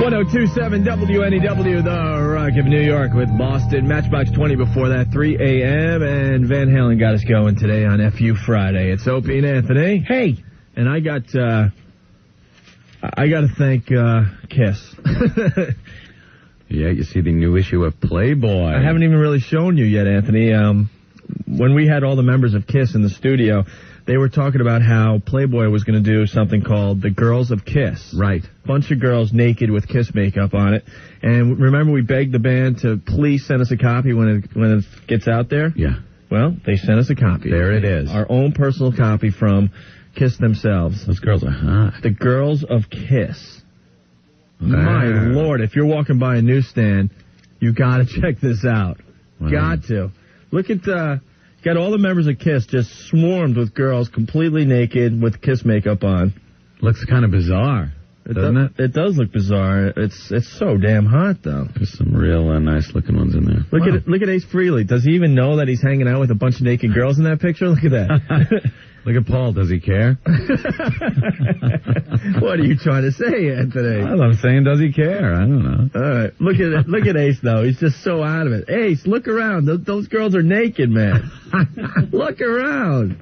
1027 WNEW, the Rock of New York with Boston. Matchbox 20 before that, 3 a.m. And Van Halen got us going today on FU Friday. It's Opie and Anthony. Hey. And I got to thank Kiss. Yeah, you see the new issue of Playboy. I haven't even really shown you yet, Anthony. When we had all the members of Kiss in the studio, they were talking about how Playboy was going to do something called the Girls of Kiss. Right. Bunch of girls naked with Kiss makeup on it. And remember, we begged the band to please send us a copy when it gets out there? Yeah. Well, they sent us a copy. There it is. Our own personal copy from Kiss themselves. Those girls are hot. The Girls of Kiss. My Lord, if you're walking by a newsstand, you got to check this out. Wow. Got to. Look at got all the members of Kiss just swarmed with girls completely naked with Kiss makeup on. Looks kind of bizarre, doesn't it? It does look bizarre. It's so damn hot, though. There's some real nice looking ones in there. Look at Ace Frehley. Does he even know that he's hanging out with a bunch of naked girls in that picture? Look at that. Look at Paul. Does he care? What are you trying to say, Anthony? I'm saying, does he care? I don't know. All right. Look at Ace, though. He's just so out of it. Ace, look around. Those girls are naked, man. Look around.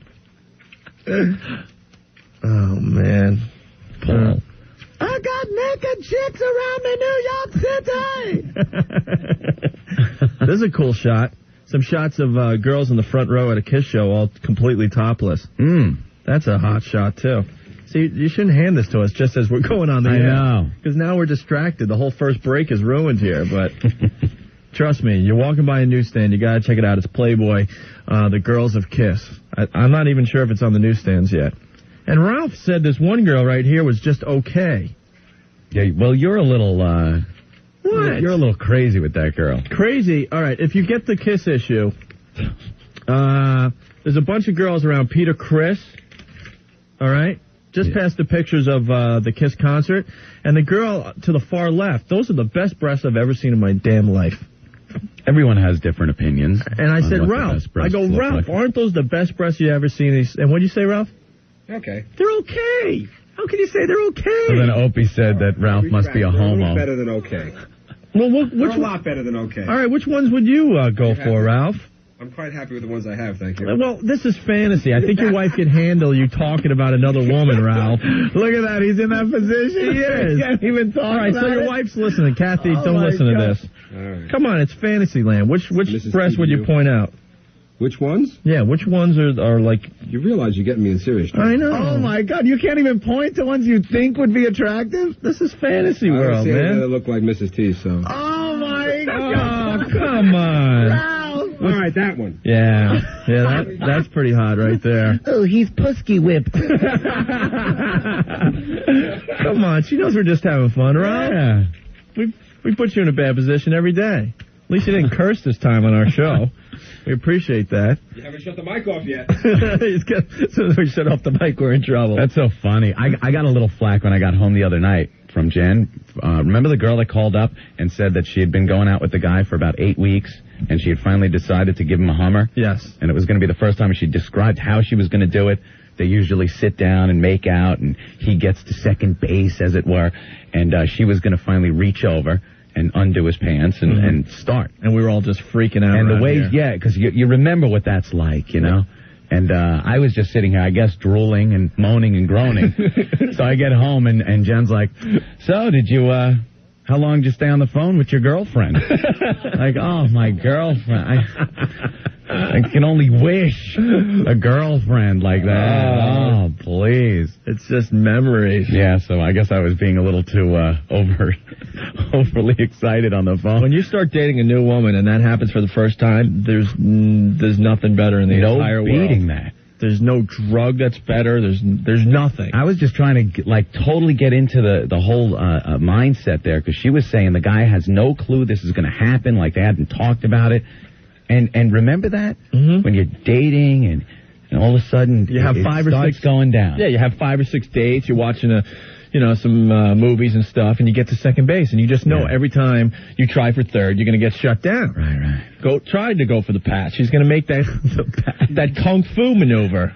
Oh, man. Paul. I got naked chicks around me, New York City. This is a cool shot. Some shots of girls in the front row at a Kiss show, all completely topless. That's a hot shot, too. See, you shouldn't hand this to us just as we're going on the air. I know. Because now we're distracted. The whole first break is ruined here. But trust me, you're walking by a newsstand, you got to check it out. It's Playboy, the Girls of Kiss. I'm not even sure if it's on the newsstands yet. And Ralph said this one girl right here was just okay. Yeah, well, you're a little... What? You're a little crazy with that girl. Crazy? All right, if you get the Kiss issue, there's a bunch of girls around Peter Criss, all right? Just past the pictures of the Kiss concert. And the girl to the far left, those are the best breasts I've ever seen in my damn life. Everyone has different opinions. And I said, Ralph, Ralph, aren't those the best breasts you've ever seen? And what did you say, Ralph? Okay. They're okay. How can you say they're okay? So then Opie said that Ralph must be a homo. Better than okay. Well, They're a lot better than okay. All right, which ones would you go for, Ralph? I'm quite happy with the ones I have, thank you. Well, this is fantasy. I think your wife could handle you talking about another woman, Ralph. Look at that. He's in that position. He is. He can't even talk. All right, so your wife's listening. Kathy, don't listen to this. All right. Come on, it's fantasy land. Which breast would you point out? Which ones? Yeah, which ones are like... You realize you're getting me in serious trouble. I know. Oh, my God. You can't even point to ones you think would be attractive? This is fantasy world, man. I man. don't look like Mrs. T, so... Oh, my God. Oh, come on. Ralph. All right, that one. Yeah, that's pretty hot right there. Oh, he's pusky whipped. Come on, she knows we're just having fun, right? Yeah. We put you in a bad position every day. At least you didn't curse this time on our show. We appreciate that. You haven't shut the mic off yet. As soon as we shut off the mic, we're in trouble. That's so funny. I got a little flack when I got home the other night from Jen. Remember the girl that called up and said that she had been going out with the guy for about 8 weeks, and she had finally decided to give him a Hummer? Yes. And it was going to be the first time she described how she was going to do it. They usually sit down and make out, and he gets to second base, as it were, and she was going to finally reach over and undo his pants and start. And we were all just freaking out. And the way, here. because you remember what that's like, you know? And I was just sitting here, I guess, drooling and moaning and groaning. So I get home, and Jen's like, so did you, how long did you stay on the phone with your girlfriend? Like, oh, my girlfriend. I can only wish a girlfriend like that. Oh, please. It's just memories. Yeah, so I guess I was being a little too overly excited on the phone. When you start dating a new woman and that happens for the first time, there's nothing better in the entire world. No beating that. There's no drug that's better. There's nothing. I was just trying to totally get into the whole mindset there, because she was saying the guy has no clue this is going to happen, like they hadn't talked about it. And remember that? Mm-hmm. When you're dating and all of a sudden you have five or six going down. Yeah, you have 5 or 6 dates. You're watching some movies and stuff, and you get to second base, and you just know every time you try for third, you're going to get shut down. Right. Tried to go for the patch. She's going to make that kung fu maneuver.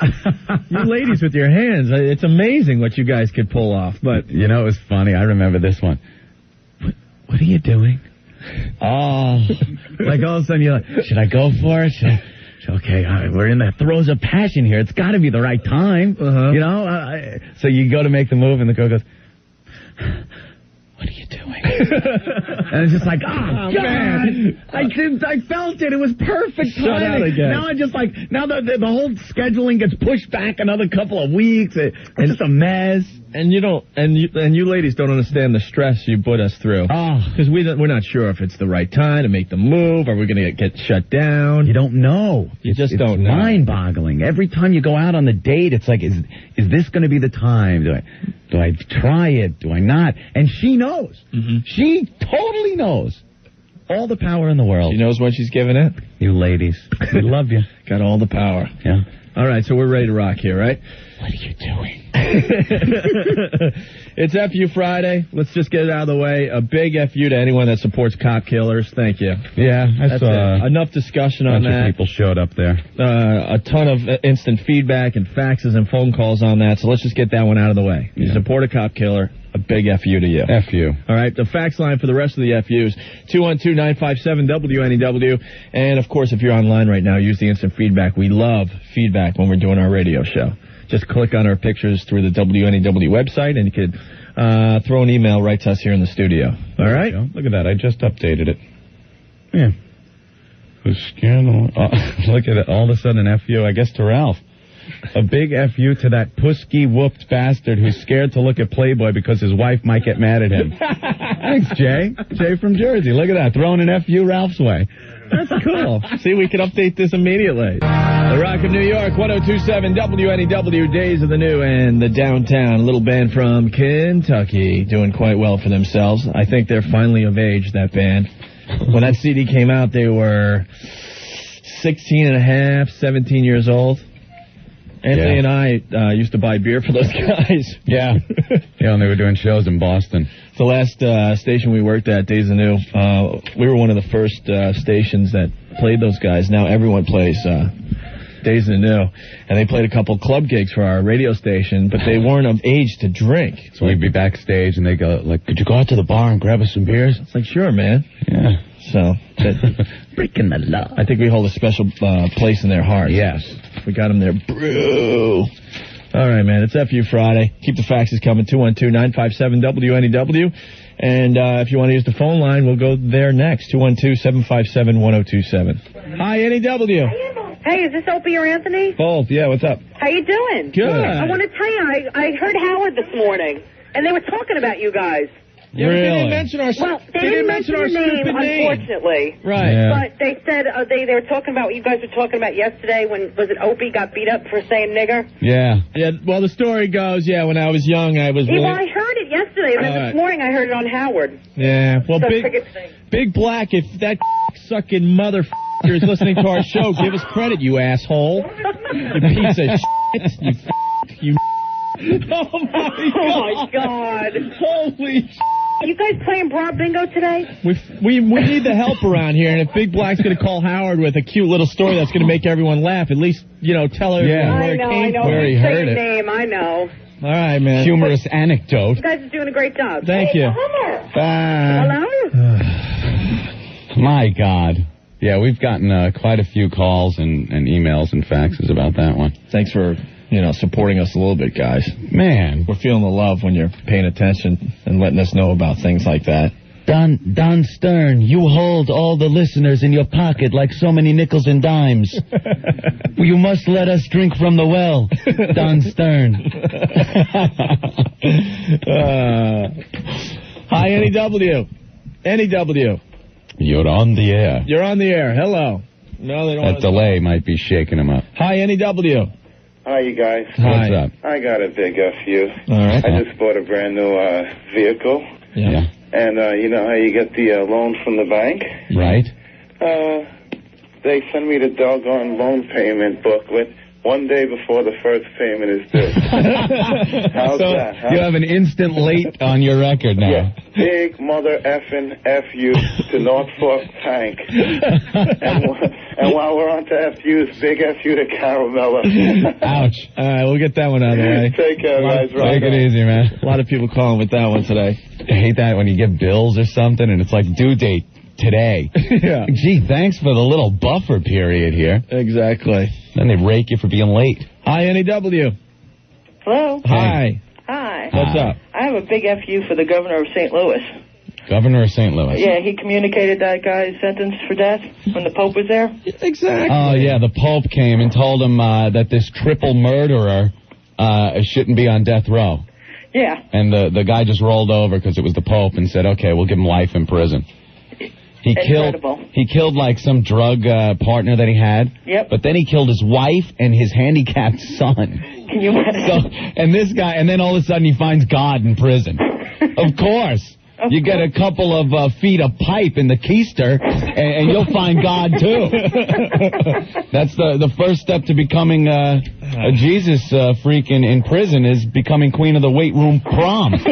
You ladies with your hands, it's amazing what you guys could pull off. But it was funny. I remember this one. what are you doing? Oh, like all of a sudden you're like, should I go for it? Okay, all right, we're in the throes of passion here. It's got to be the right time, you know? So you go to make the move, and the girl goes, what are you doing? And it's just like, oh God! I felt it. It was perfect Shut out timing. again. Now the whole scheduling gets pushed back another couple of weeks. It's just a mess. And you ladies don't understand the stress you put us through. Oh, because we're not sure if it's the right time to make the move. Are we going to get shut down? you don't know. You just don't It's know. mind-boggling. Every time you go out on the date, it's like, is this going to be the time? Do I try it? Do I not? And she knows. Mm-hmm. She totally knows. All the power in the world. She knows what she's giving it. You ladies, we love you. Got all the power. Yeah. All right, so we're ready to rock here, right? What are you doing? It's FU Friday. Let's just get it out of the way. A big FU to anyone that supports cop killers. Thank you. Yeah, That's it. Enough discussion on bunch that. of people showed up there. A ton of instant feedback and faxes and phone calls on that, so let's just get that one out of the way. You support a cop killer, a big FU to you. FU. All right, the fax line for the rest of the FUs, 212-957-WNEW. And, of course, if you're online right now, use the instant feedback. We love feedback when we're doing our radio show. Just click on our pictures through the WNEW website, and you could throw an email right to us here in the studio. All right? Look at that. I just updated it. Yeah. Who's scandal? Look at it. All of a sudden, an FU, I guess, to Ralph. A big FU to that pusky-whooped bastard who's scared to look at Playboy because his wife might get mad at him. Thanks, Jay. Jay from Jersey. Look at that. Throwing an FU Ralph's way. That's cool. See, we can update this immediately. The Rock of New York, 102.7 WNEW, Days of the New, and the Downtown. A little band from Kentucky doing quite well for themselves. I think they're finally of age, that band. When that CD came out, they were 16 and a half, 17 years old. Anthony and I used to buy beer for those guys. Yeah. Yeah, and they were doing shows in Boston. The last station we worked at, Days of New, we were one of the first stations that played those guys. Now everyone plays Days of the New. And they played a couple club gigs for our radio station, but they weren't of age to drink. So we'd be backstage, and they go, like, could you go out to the bar and grab us some beers? It's like, sure, man. Yeah. So, breaking the law. I think we hold a special place in their hearts. Yes. We got them there. Brew. All right, man. It's FU Friday. Keep the faxes coming. 212-957-WNEW. And if you want to use the phone line, we'll go there next. 212-757-1027. Hi, NEW. Hey, is this Opie or Anthony? Both. Yeah, what's up? How you doing? Good. I want to tell you, I heard Howard this morning, and they were talking about you guys. Yeah, Really? They didn't mention our, Well, they didn't mention our your name, stupid name. unfortunately. Right. Yeah. But they said they were talking about what you guys were talking about yesterday when, was it Opie got beat up for saying nigger? Yeah. Yeah, well, the story goes, when I was young, I was... Yeah, well, I heard it yesterday, and then All right. this morning I heard it on Howard. Yeah, well, So Big Black, if that sucking motherfucker is listening to our show, give us credit, you asshole. You piece of shit. You Oh, my God. Holy shit. Are you guys playing broad bingo today? We need the help around here, and if Big Black's going to call Howard with a cute little story that's going to make everyone laugh, at least, tell her where it came from. Where he Say heard your it. name, I know. All right, man. Humorous anecdote. You guys are doing a great job. Thank you. Bye. Hello? My God. Yeah, we've gotten quite a few calls and emails and faxes about that one. Thanks for, supporting us a little bit, guys. Man. We're feeling the love when you're paying attention and letting us know about things like that. Don Stern, you hold all the listeners in your pocket like so many nickels and dimes. You must let us drink from the well, Don Stern. Hi, NEW. NEW. You're on the air. You're on the air. Hello. No, they don't. That delay might be shaking him up. Hi, NEW. Hi, you guys. Hi. What's up? I got a big FU. All right. I just bought a brand new vehicle. Yeah. And you know how you get the loan from the bank? Right. They send me the doggone loan payment booklet one day before the first payment is due. How's that, huh? You have an instant late on your record now. Yeah. Big mother effing FU to North Fork Tank. And while we're on to FUs, big FU to Caramella. Ouch. All right, we'll get that one out of the way. Take care, guys. Take it easy, man. A lot of people calling with that one today. I hate that when you get bills or something and it's like due date today. Yeah. Gee, thanks for the little buffer period here. Exactly. Then they rake you for being late. Hi, NEW. Hello. Hi. Hi. What's up? I have a big FU for the governor of St. Louis. Governor of St. Louis. Yeah, he communicated that guy's sentence for death when the Pope was there. Exactly. Oh, yeah, the Pope came and told him that this triple murderer shouldn't be on death row. Yeah. And the guy just rolled over because it was the Pope and said, okay, we'll give him life in prison. Incredible. He killed like some drug partner that he had. Yep. But then he killed his wife and his handicapped son. Can you imagine? And this guy, and then all of a sudden he finds God in prison. Of course. You get a couple of feet of pipe in the keister, and you'll find God, too. That's the first step to becoming a Jesus freak in prison is becoming queen of the weight room prom. You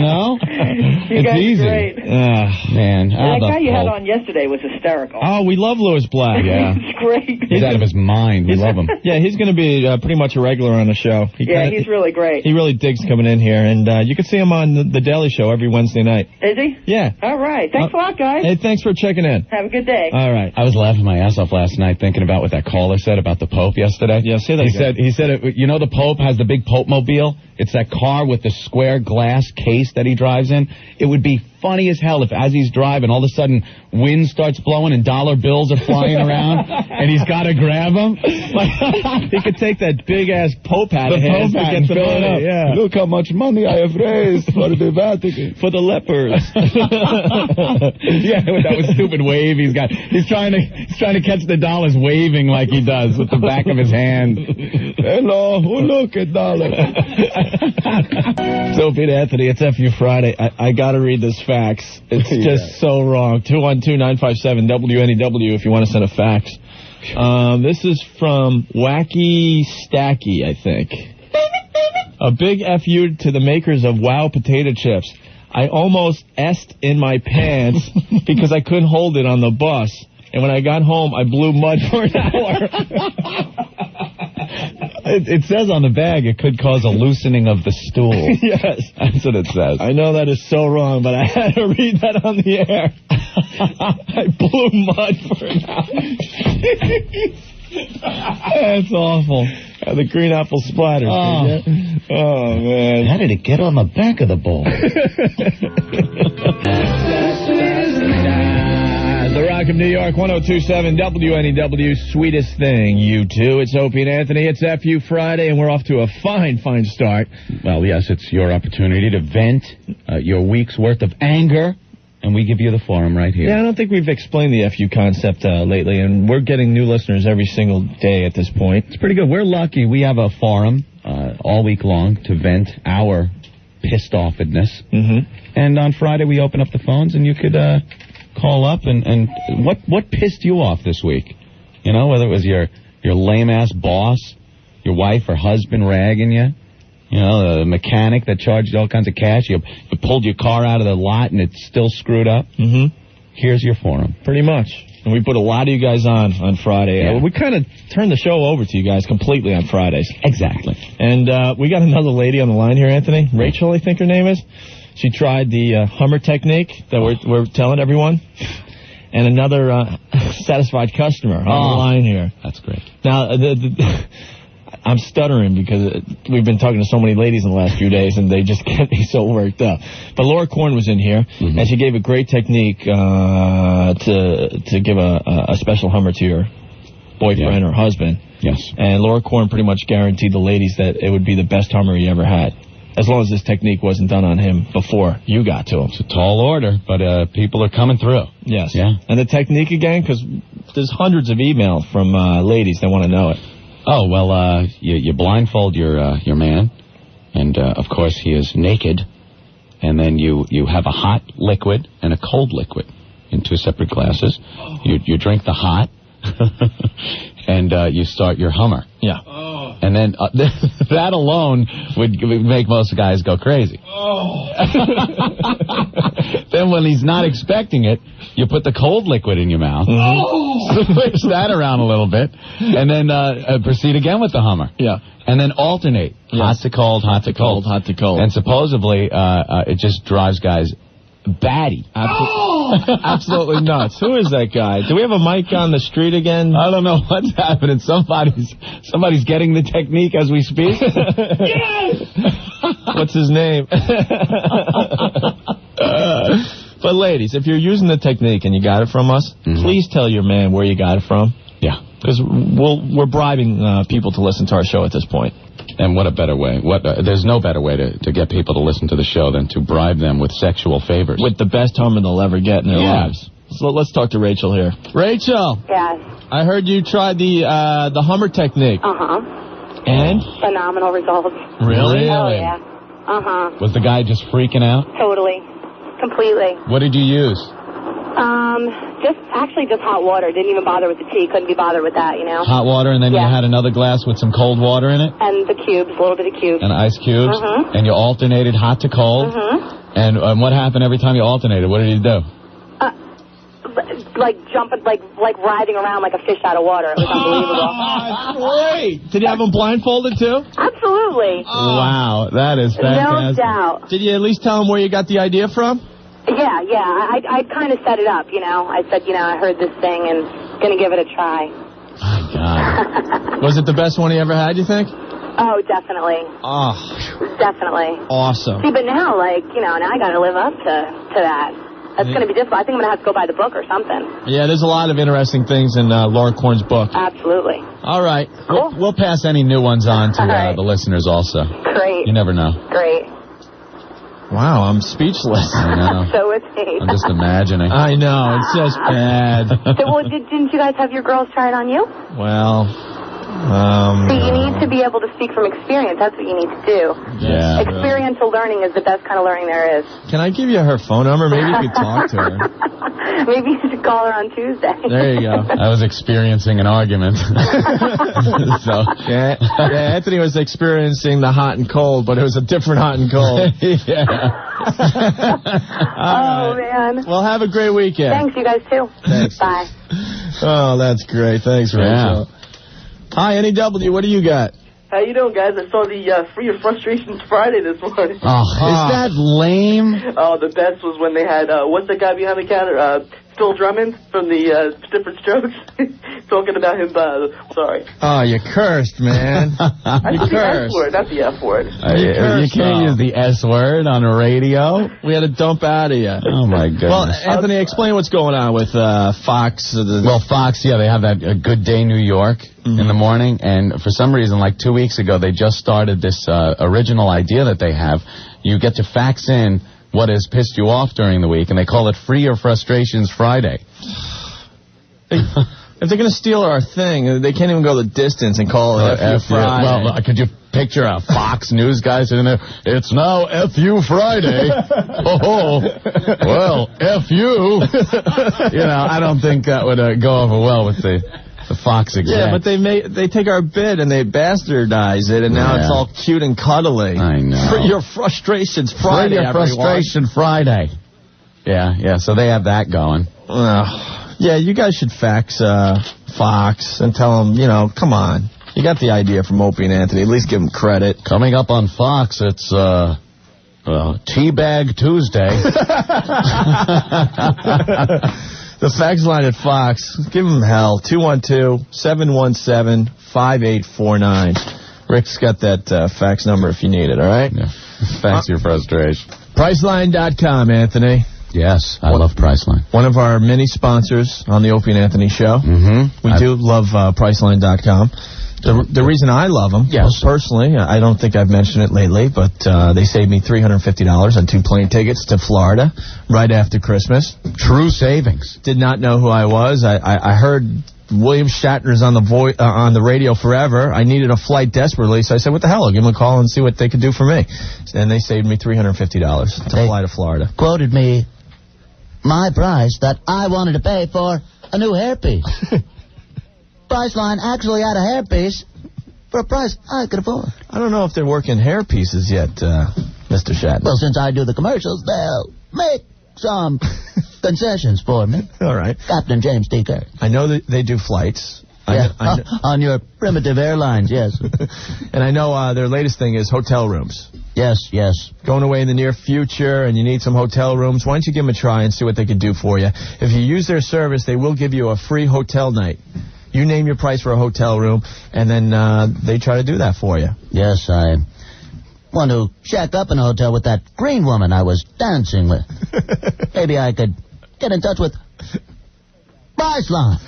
know? You it's guys easy. Great. Man. That guy you had on yesterday was hysterical. Oh, we love Louis Black. Yeah. He's great. He's out of his mind. We love him. Yeah, he's going to be pretty much a regular on the show. He's really great. He really digs coming in here, and you can see him on the Daily Show every Wednesday night. Is he? Yeah. All right. Thanks a lot, guys. Hey, thanks for checking in. Have a good day. All right. I was laughing my ass off last night thinking about what that caller said about the Pope yesterday. Yeah, say that He said, you know the Pope has the big Pope mobile? It's that car with the square glass case that he drives in. It would be funny as hell if as he's driving, all of a sudden wind starts blowing and dollar bills are flying around and he's got to grab them. He could take that big-ass Pope hat The of his Pope to hat get and the fill it money. up. Yeah. Look how much money I have raised for the Vatican. For the lepers. Yeah, with that stupid wave he's got. He's trying to catch the dollars waving like he does with the back of his hand. Hello, look at dollars. So, Pete Anthony, it's FU Friday. I got to read this fax. It's just so wrong. 212-957-WNEW if you want to send a fax. This is from Wacky Stacky, I think. A big FU to the makers of Wow potato chips. I almost S'd in my pants because I couldn't hold it on the bus. And when I got home, I blew mud for an hour. It says on the bag it could cause a loosening of the stool. Yes. That's what it says. I know that is so wrong, but I had to read that on the air. I blew mud for an hour. That's awful. The green apple splatters. Oh, man. How did it get on the back of the ball? The Rock of New York, 102.7 WNEW, sweetest thing, you two. It's Opie and Anthony. It's FU Friday, and we're off to a fine start. Well, yes, it's your opportunity to vent your week's worth of anger, and we give you the forum right here. Yeah, I don't think we've explained the FU concept lately, and we're getting new listeners every single day at this point. It's pretty good. We're lucky. We have a forum all week long to vent our pissed-offedness. Mm-hmm. And on Friday, we open up the phones, and you could call up and what pissed you off this week? You know, whether it was your lame-ass boss, your wife or husband ragging you, you know, the mechanic that charged you all kinds of cash, you pulled your car out of the lot and it's still screwed up. Mm-hmm. Here's your forum. Pretty much. And we put a lot of you guys on Friday. Yeah. We kind of turned the show over to you guys completely on Fridays. Exactly. And we got another lady on the line here, Anthony. Rachel, I think her name is. She tried the Hummer technique that we're telling everyone. And another satisfied customer on the line here. That's great. Now, I'm stuttering because we've been talking to so many ladies in the last few days, and they just get me so worked up. But Laura Korn was in here, and she gave a great technique to give a special Hummer to your boyfriend or husband. Yes. And Laura Korn pretty much guaranteed the ladies that it would be the best Hummer he ever had. As long as this technique wasn't done on him before you got to him. It's a tall order, but people are coming through. Yes. Yeah. And the technique again, because there's hundreds of emails from ladies that want to know it. Oh, well, you blindfold your man, and, of course, he is naked, and then you have a hot liquid and a cold liquid in two separate glasses. You drink the hot, and you start your Hummer. Yeah. And then that alone would make most guys go crazy. Then when he's not expecting it, you put the cold liquid in your mouth, switch that around a little bit, and then proceed again with the Hummer. Yeah. And then alternate. Hot to cold, hot to cold. Hot to cold. And supposedly it just drives guys batty. Absolutely nuts. Who is that guy? Do we have a mic on the street again? I don't know what's happening. Somebody's getting the technique as we speak. Yes! What's his name? But ladies, if you're using the technique and you got it from us, please tell your man where you got it from. Yeah. Because we're bribing people to listen to our show at this point. And what a better way. There's no better way to get people to listen to the show than to bribe them with sexual favors. With the best Hummer they'll ever get in their lives. So let's talk to Rachel here. Rachel! Yes. I heard you tried the Hummer technique. Uh-huh. And? Phenomenal results. Really? Oh, yeah. Uh-huh. Was the guy just freaking out? Totally. Completely. What did you use? Just hot water. Didn't even bother with the tea. Couldn't be bothered with that, you know. Hot water, and then you had another glass with some cold water in it? And the cubes, a little bit of cubes. And ice cubes? And you alternated hot to cold? And what happened every time you alternated? What did you do? Like jumping, like writhing around like a fish out of water. It was unbelievable. Great. Did you have him blindfolded, too? Absolutely. Wow, that is fantastic. No doubt. Did you at least tell him where you got the idea from? Yeah. I kind of set it up, you know. I said, I heard this thing and going to give it a try. My God. Was it the best one he ever had, you think? Oh, definitely. Oh. Definitely. Awesome. See, but now, now I got to live up to that. That's going to be difficult. I think I'm going to have to go buy the book or something. Yeah, there's a lot of interesting things in Laura Korn's book. Absolutely. All right. Cool. We'll pass any new ones on to the listeners also. Great. You never know. Great. Wow, I'm speechless. I know. So is he. I'm just imagining. I know, it's just bad. Didn't you guys have your girls try it on you? Well, See, you need to be able to speak from experience. That's what you need to do. Yeah. Experiential learning is the best kind of learning there is. Can I give you her phone number? Maybe you could talk to her. Maybe you should call her on Tuesday. There you go. I was experiencing an argument. Yeah, Anthony was experiencing the hot and cold, but it was a different hot and cold. Oh, man. Well, have a great weekend. Thanks, you guys, too. Thanks. Bye. Oh, that's great. Thanks, Rachel. Hi, NEW, what do you got? How you doing, guys? I saw the Free Your Frustrations Friday this morning. Is that lame? Oh, the best was when they had, what's that guy behind the counter? Phil Drummond from the Different Strokes talking about him. Sorry. Oh, you cursed, man. I said the S word, not the F word. You can't use the S word on the radio. We had to dump out of you. Oh, my goodness. Well, Anthony, explain what's going on with Fox. Well, Fox, they have that Good Day New York in the morning, and for some reason, like 2 weeks ago, they just started this original idea that they have. You get to fax in what has pissed you off during the week, and they call it Free Your Frustrations Friday. If they're going to steal our thing, they can't even go the distance and call it F-U Friday. Well, could you picture a Fox News guy sitting there? It's now F-U Friday. Oh, well, F-U. I don't think that would go over well with the Fox execs. Yeah, but they take our bid and they bastardize it, and now it's all cute and cuddly. I know. Free Your Frustrations Friday, Free Your Frustration Friday. Yeah, so they have that going. Yeah, you guys should fax Fox and tell them, come on. You got the idea from Opie and Anthony. At least give them credit. Coming up on Fox, it's Teabag Tuesday. The fax line at Fox, give them hell, 212-717-5849. Rick's got that fax number if you need it, all right? Yeah. Fax your frustration. Priceline.com, Anthony. Yes, I love Priceline. One of our many sponsors on the Opie and Anthony show. We do love Priceline.com. The reason I love them, personally, I don't think I've mentioned it lately, but they saved me $350 on 2 plane tickets to Florida right after Christmas. True savings. Did not know who I was. I heard William Shatner's on the radio forever. I needed a flight desperately, so I said, what the hell? I'll give them a call and see what they could do for me. And they saved me $350 to fly to Florida. Quoted me my price that I wanted to pay for a new hairpiece. Priceline actually had a hairpiece for a price I could afford. I don't know if they're working hair pieces yet, Mr. Shatner. Well, since I do the commercials, they'll make some concessions for me. All right. Captain James T. Kirk. I know that they do flights. Yeah, on your primitive airlines, yes. And I know their latest thing is hotel rooms. Yes. Going away in the near future, and you need some hotel rooms. Why don't you give them a try and see what they can do for you? If you use their service, they will give you a free hotel night. You name your price for a hotel room, and then they try to do that for you. Yes, I want to shack up in a hotel with that green woman I was dancing with. Maybe I could get in touch with Priceline.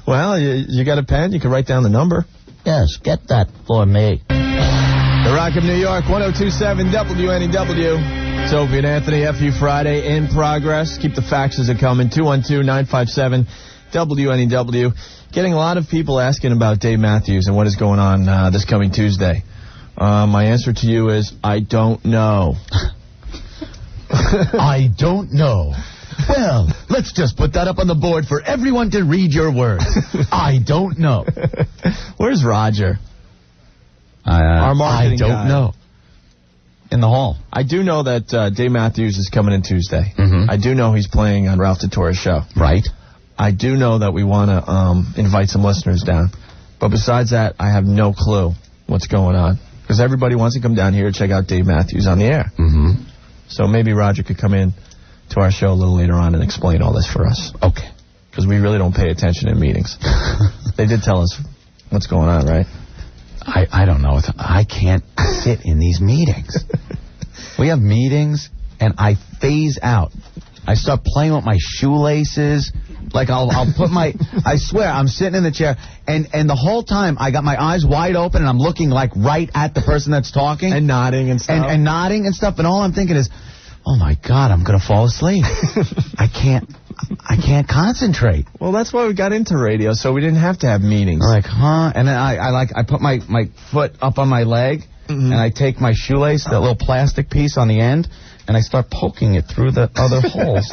Well, you got a pen? You can write down the number. Yes, get that for me. The Rock of New York, 102.7 WNEW. It's Opie and Anthony, FU Friday in progress. Keep the faxes coming, 212-957-WNEW. Getting a lot of people asking about Dave Matthews and what is going on this coming Tuesday. My answer to you is, I don't know. I don't know. Well, let's just put that up on the board for everyone to read your words. I don't know. Where's Roger? Our marketing I don't guy. know. in the hall. I do know that Dave Matthews is coming in Tuesday. Mm-hmm. I do know he's playing on Ralph Tatore's show. Right. I do know that we want to invite some listeners down. But besides that, I have no clue what's going on. Because everybody wants to come down here to check out Dave Matthews on the air. Mm-hmm. So maybe Roger could come in to our show a little later on and explain all this for us. Okay. Because we really don't pay attention in meetings. They did tell us what's going on, right? I don't know. I can't sit in these meetings. We have meetings, and I phase out. I start playing with my shoelaces. Like, I'll put my... I swear, I'm sitting in the chair, and the whole time, I got my eyes wide open, and I'm looking, like, right at the person that's talking. And nodding and stuff. And nodding and stuff, and all I'm thinking is, oh, my God, I'm going to fall asleep. I can't concentrate. Well, that's why we got into radio, so we didn't have to have meetings. I'm like, huh? And then I put my foot up on my leg, and I take my shoelace, that little plastic piece on the end, and I start poking it through the other holes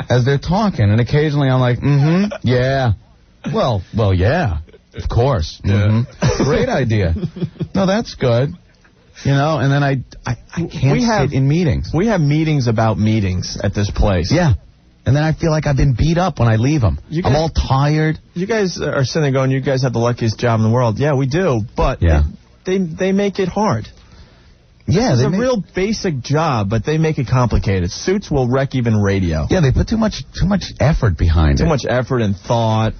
as they're talking. And occasionally I'm like, yeah. Well, yeah, of course. Mm-hmm. Great idea. No, that's good. You know, and then I can't sit in meetings. We have meetings about meetings at this place. Yeah. And then I feel like I've been beat up when I leave them. I'm all tired. You guys are sitting there going, you guys have the luckiest job in the world. Yeah, we do. But they make it hard. Yeah, it's a real basic job, but they make it complicated. Suits will wreck even radio. Yeah, they put too much effort behind it. Too much effort and thought.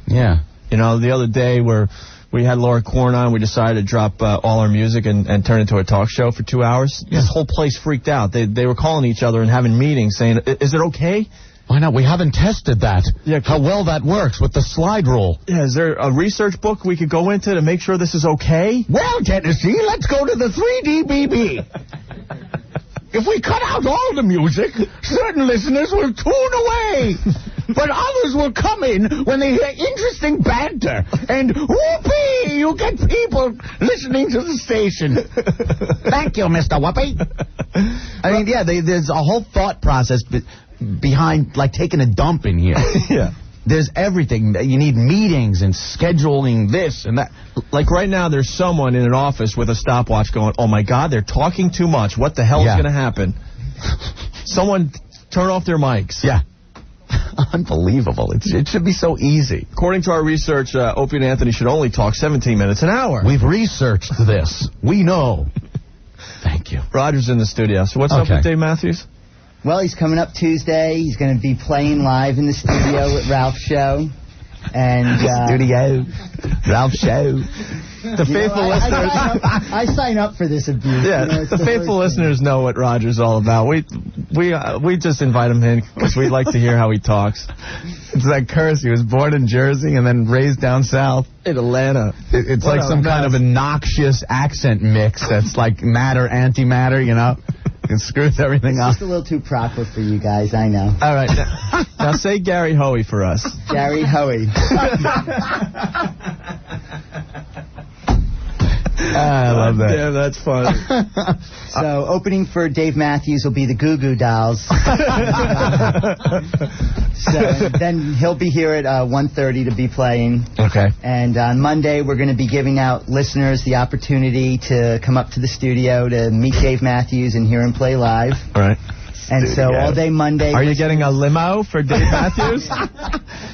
Yeah. You know, the other day where we had Laura Korn on, we decided to drop all our music and turn it into a talk show for 2 hours. Yeah. This whole place freaked out. They were calling each other and having meetings saying, is it okay? Why not? We haven't tested that. Yeah, how well that works with the slide rule. Yeah, is there a research book we could go into to make sure this is okay? Well, Tennessee, let's go to the 3DBB. If we cut out all the music, certain listeners will tune away. But others will come in when they hear interesting banter. And whoopee, you get people listening to the station. Thank you, Mr. Whoopee. I mean, yeah, there's a whole thought process behind, like, taking a dump in here. Yeah. There's everything. You need meetings and scheduling this and that. Like right now, there's someone in an office with a stopwatch going, oh, my God, they're talking too much. What the hell is going to happen? Someone turn off their mics. Yeah. Unbelievable. It should be so easy. According to our research, Opie and Anthony should only talk 17 minutes an hour. We've researched this. We know. Thank you. Roger's in the studio. So what's up with Dave Matthews? Well, he's coming up Tuesday. He's going to be playing live in the studio at Ralph's show. And studio, Ralph's show. The faithful listeners. I sign up for this abuse. Yeah, you know, the faithful listeners know what Roger's all about. We just invite him in because we like to hear how he talks. It's that curse. He was born in Jersey and then raised down south in Atlanta. It's like some kind of a noxious accent mix that's like matter, antimatter, you know? It screws everything up. It's just a little too proper for you guys, I know. All right. Now say Gary Hoey for us. Gary Hoey. I love that. Yeah, that's funny. So opening for Dave Matthews will be the Goo Goo Dolls. So then he'll be here at 1:30 to be playing. Okay. And on Monday, we're going to be giving out listeners the opportunity to come up to the studio to meet Dave Matthews and hear him play live. All right. And so all day Monday... Are you getting a limo for Dave Matthews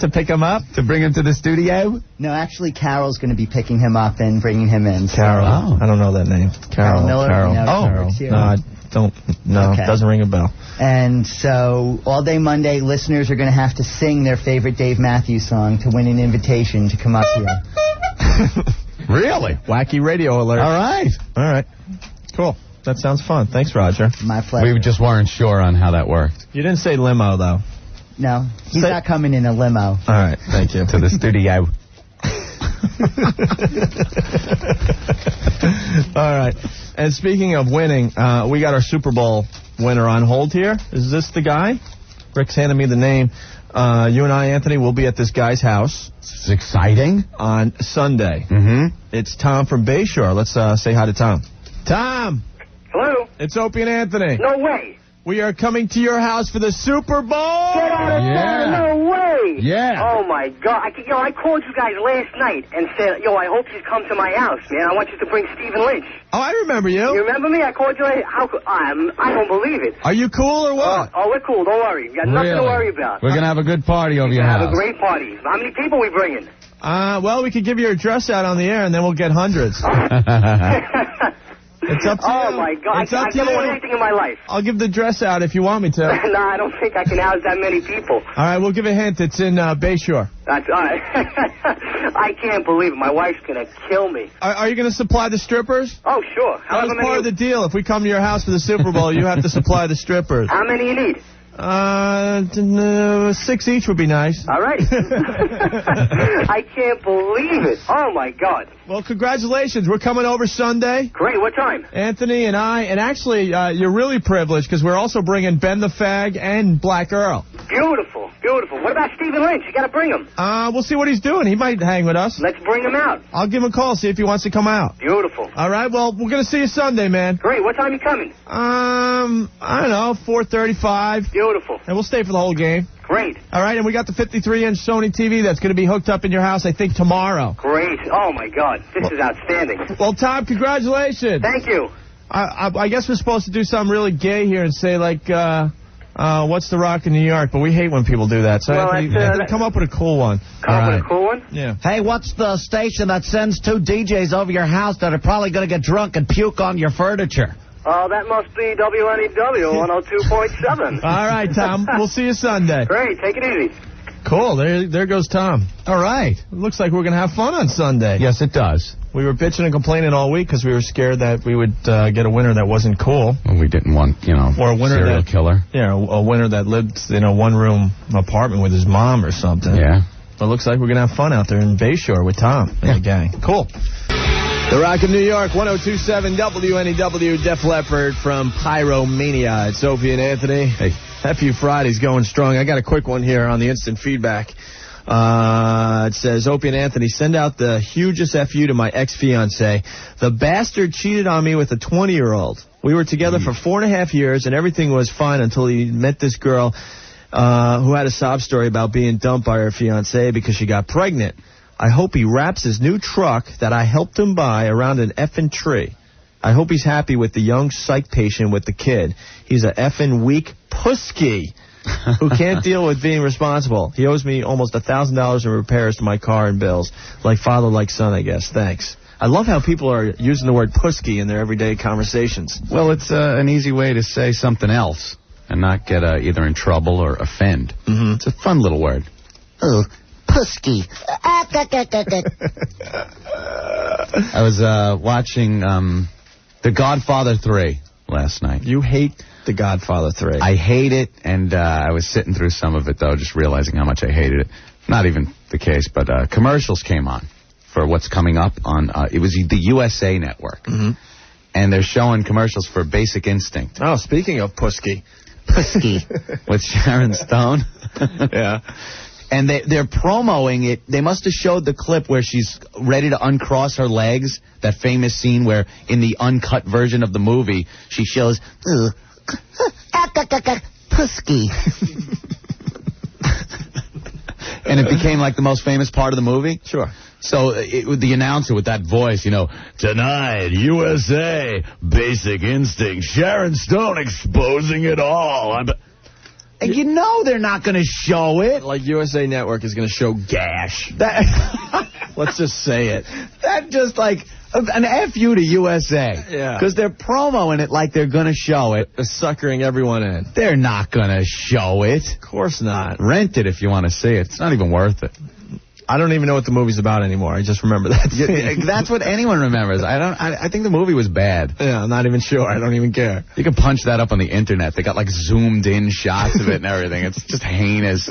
to pick him up? To bring him to the studio? No, actually, Carol's going to be picking him up and bringing him in. Carol. Oh. I don't know that name. Carol Miller? Carol. No, Carol. Carol. No, I don't. No, Okay. doesn't ring a bell. And so all day Monday, listeners are going to have to sing their favorite Dave Matthews song to win an invitation to come up here. Really? Wacky radio alert. All right. All right. Cool. That sounds fun. Thanks, Roger. My pleasure. We just weren't sure on how that worked. You didn't say limo, though. No, he's not coming in a limo. All right. Thank you. To the studio. All right. And speaking of winning, we got our Super Bowl winner on hold here. Is this the guy? Rick's handed me the name. You and I, Anthony, will be at this guy's house. It's exciting. On Sunday. Mm-hmm. It's Tom from Bayshore. Let's say hi to Tom. Tom! Hello? It's Opie and Anthony. No way. We are coming to your house for the Super Bowl. Get out of town. No way. Yeah. Oh, my God. I called you guys last night and said, I hope you come to my house, man. I want you to bring Stephen Lynch. Oh, I remember you. You remember me? I called you. I don't believe it. Are you cool or what? Oh, we're cool. Don't worry. You got nothing to worry about. We're going to have a good party over your Have house. a great party. How many people we bringing? Well, we could give your address out on the air, and then we'll get hundreds. It's up to you. Oh, my God. It's up I've to never you. won anything in my life. I'll give the address out if you want me to. No, I don't think I can house that many people. All right, we'll give a hint. It's in Bayshore. That's all right. I can't believe it. My wife's going to kill me. Are you going to supply the strippers? Oh, sure. That was part of the deal. If we come to your house for the Super Bowl, you have to supply the strippers. How many you need? 6 each would be nice. All right. I can't believe it. Oh, my God. Well, congratulations. We're coming over Sunday. Great. What time? Anthony and I, and actually, you're really privileged because we're also bringing Ben the Fag and Black Earl. Beautiful. Beautiful. What about Stephen Lynch? You got to bring him. We'll see what he's doing. He might hang with us. Let's bring him out. I'll give him a call, see if he wants to come out. Beautiful. All right, well, we're going to see you Sunday, man. Great. What time are you coming? I don't know, 4:35. Beautiful. And we'll stay for the whole game. Great. All right, and we got the 53-inch Sony TV that's going to be hooked up in your house, I think, tomorrow. Great. Oh, my God. This is outstanding. Well, Tom, congratulations. Thank you. I guess we're supposed to do something really gay here and say, like, what's the rock in New York? But we hate when people do that. So Well, Anthony, come up with a cool one. Come up with a cool one? Yeah. Hey, what's the station that sends 2 DJs over your house that are probably going to get drunk and puke on your furniture? Oh, that must be WNEW 102.7. All right, Tom. We'll see you Sunday. Great. Take it easy. Cool. There goes Tom. All right. It looks like we're going to have fun on Sunday. Yes, it does. We were bitching and complaining all week because we were scared that we would get a winner that wasn't cool. Well, we didn't want, or a winner serial killer. Yeah, a winner that lived in a one-room apartment with his mom or something. Yeah. But it looks like we're going to have fun out there in Bayshore with Tom and the gang. Cool. The Rock of New York, 102.7 WNEW, Def Leppard from Pyromania. It's Opie and Anthony. Hey, F.U. Friday's going strong. I got a quick one here on the instant feedback. It says, Opie and Anthony, send out the hugest F.U. to my ex-fiancé. The bastard cheated on me with a 20-year-old. We were together for 4.5 years, and everything was fine until he met this girl who had a sob story about being dumped by her fiancé because she got pregnant. I hope he wraps his new truck that I helped him buy around an effing tree. I hope he's happy with the young psych patient with the kid. He's a effing weak pussy who can't deal with being responsible. He owes me almost $1,000 in repairs to my car and bills. Like father, like son, I guess. Thanks. I love how people are using the word pussy in their everyday conversations. Well, it's an easy way to say something else and not get either in trouble or offend. Mm-hmm. It's a fun little word. Oh, pusky. I was watching The Godfather 3 last night. You hate The Godfather 3. I hate it, and I was sitting through some of it, though, just realizing how much I hated it. Not even the case, but commercials came on for what's coming up on, it was the USA Network. Mm-hmm. And they're showing commercials for Basic Instinct. Oh, speaking of pussy. Pusky. With Sharon Stone. Yeah. And they're promoting it. They must have showed the clip where she's ready to uncross her legs. That famous scene where, in the uncut version of the movie, she shows, Pusky. and it became like the most famous part of the movie. Sure. So the announcer with that voice, tonight, USA, Basic Instinct, Sharon Stone exposing it all. And they're not going to show it. Like USA Network is going to show Gash. Let's just say it. That just like an FU to USA. Yeah. Because they're promoting it like they're going to show it. They're suckering everyone in. They're not going to show it. Of course not. Rent it if you want to see it. It's not even worth it. I don't even know what the movie's about anymore. I just remember that. That's what anyone remembers. I think the movie was bad. Yeah, I'm not even sure. I don't even care. You can punch that up on the internet. They got like zoomed in shots of it and everything. It's just heinous.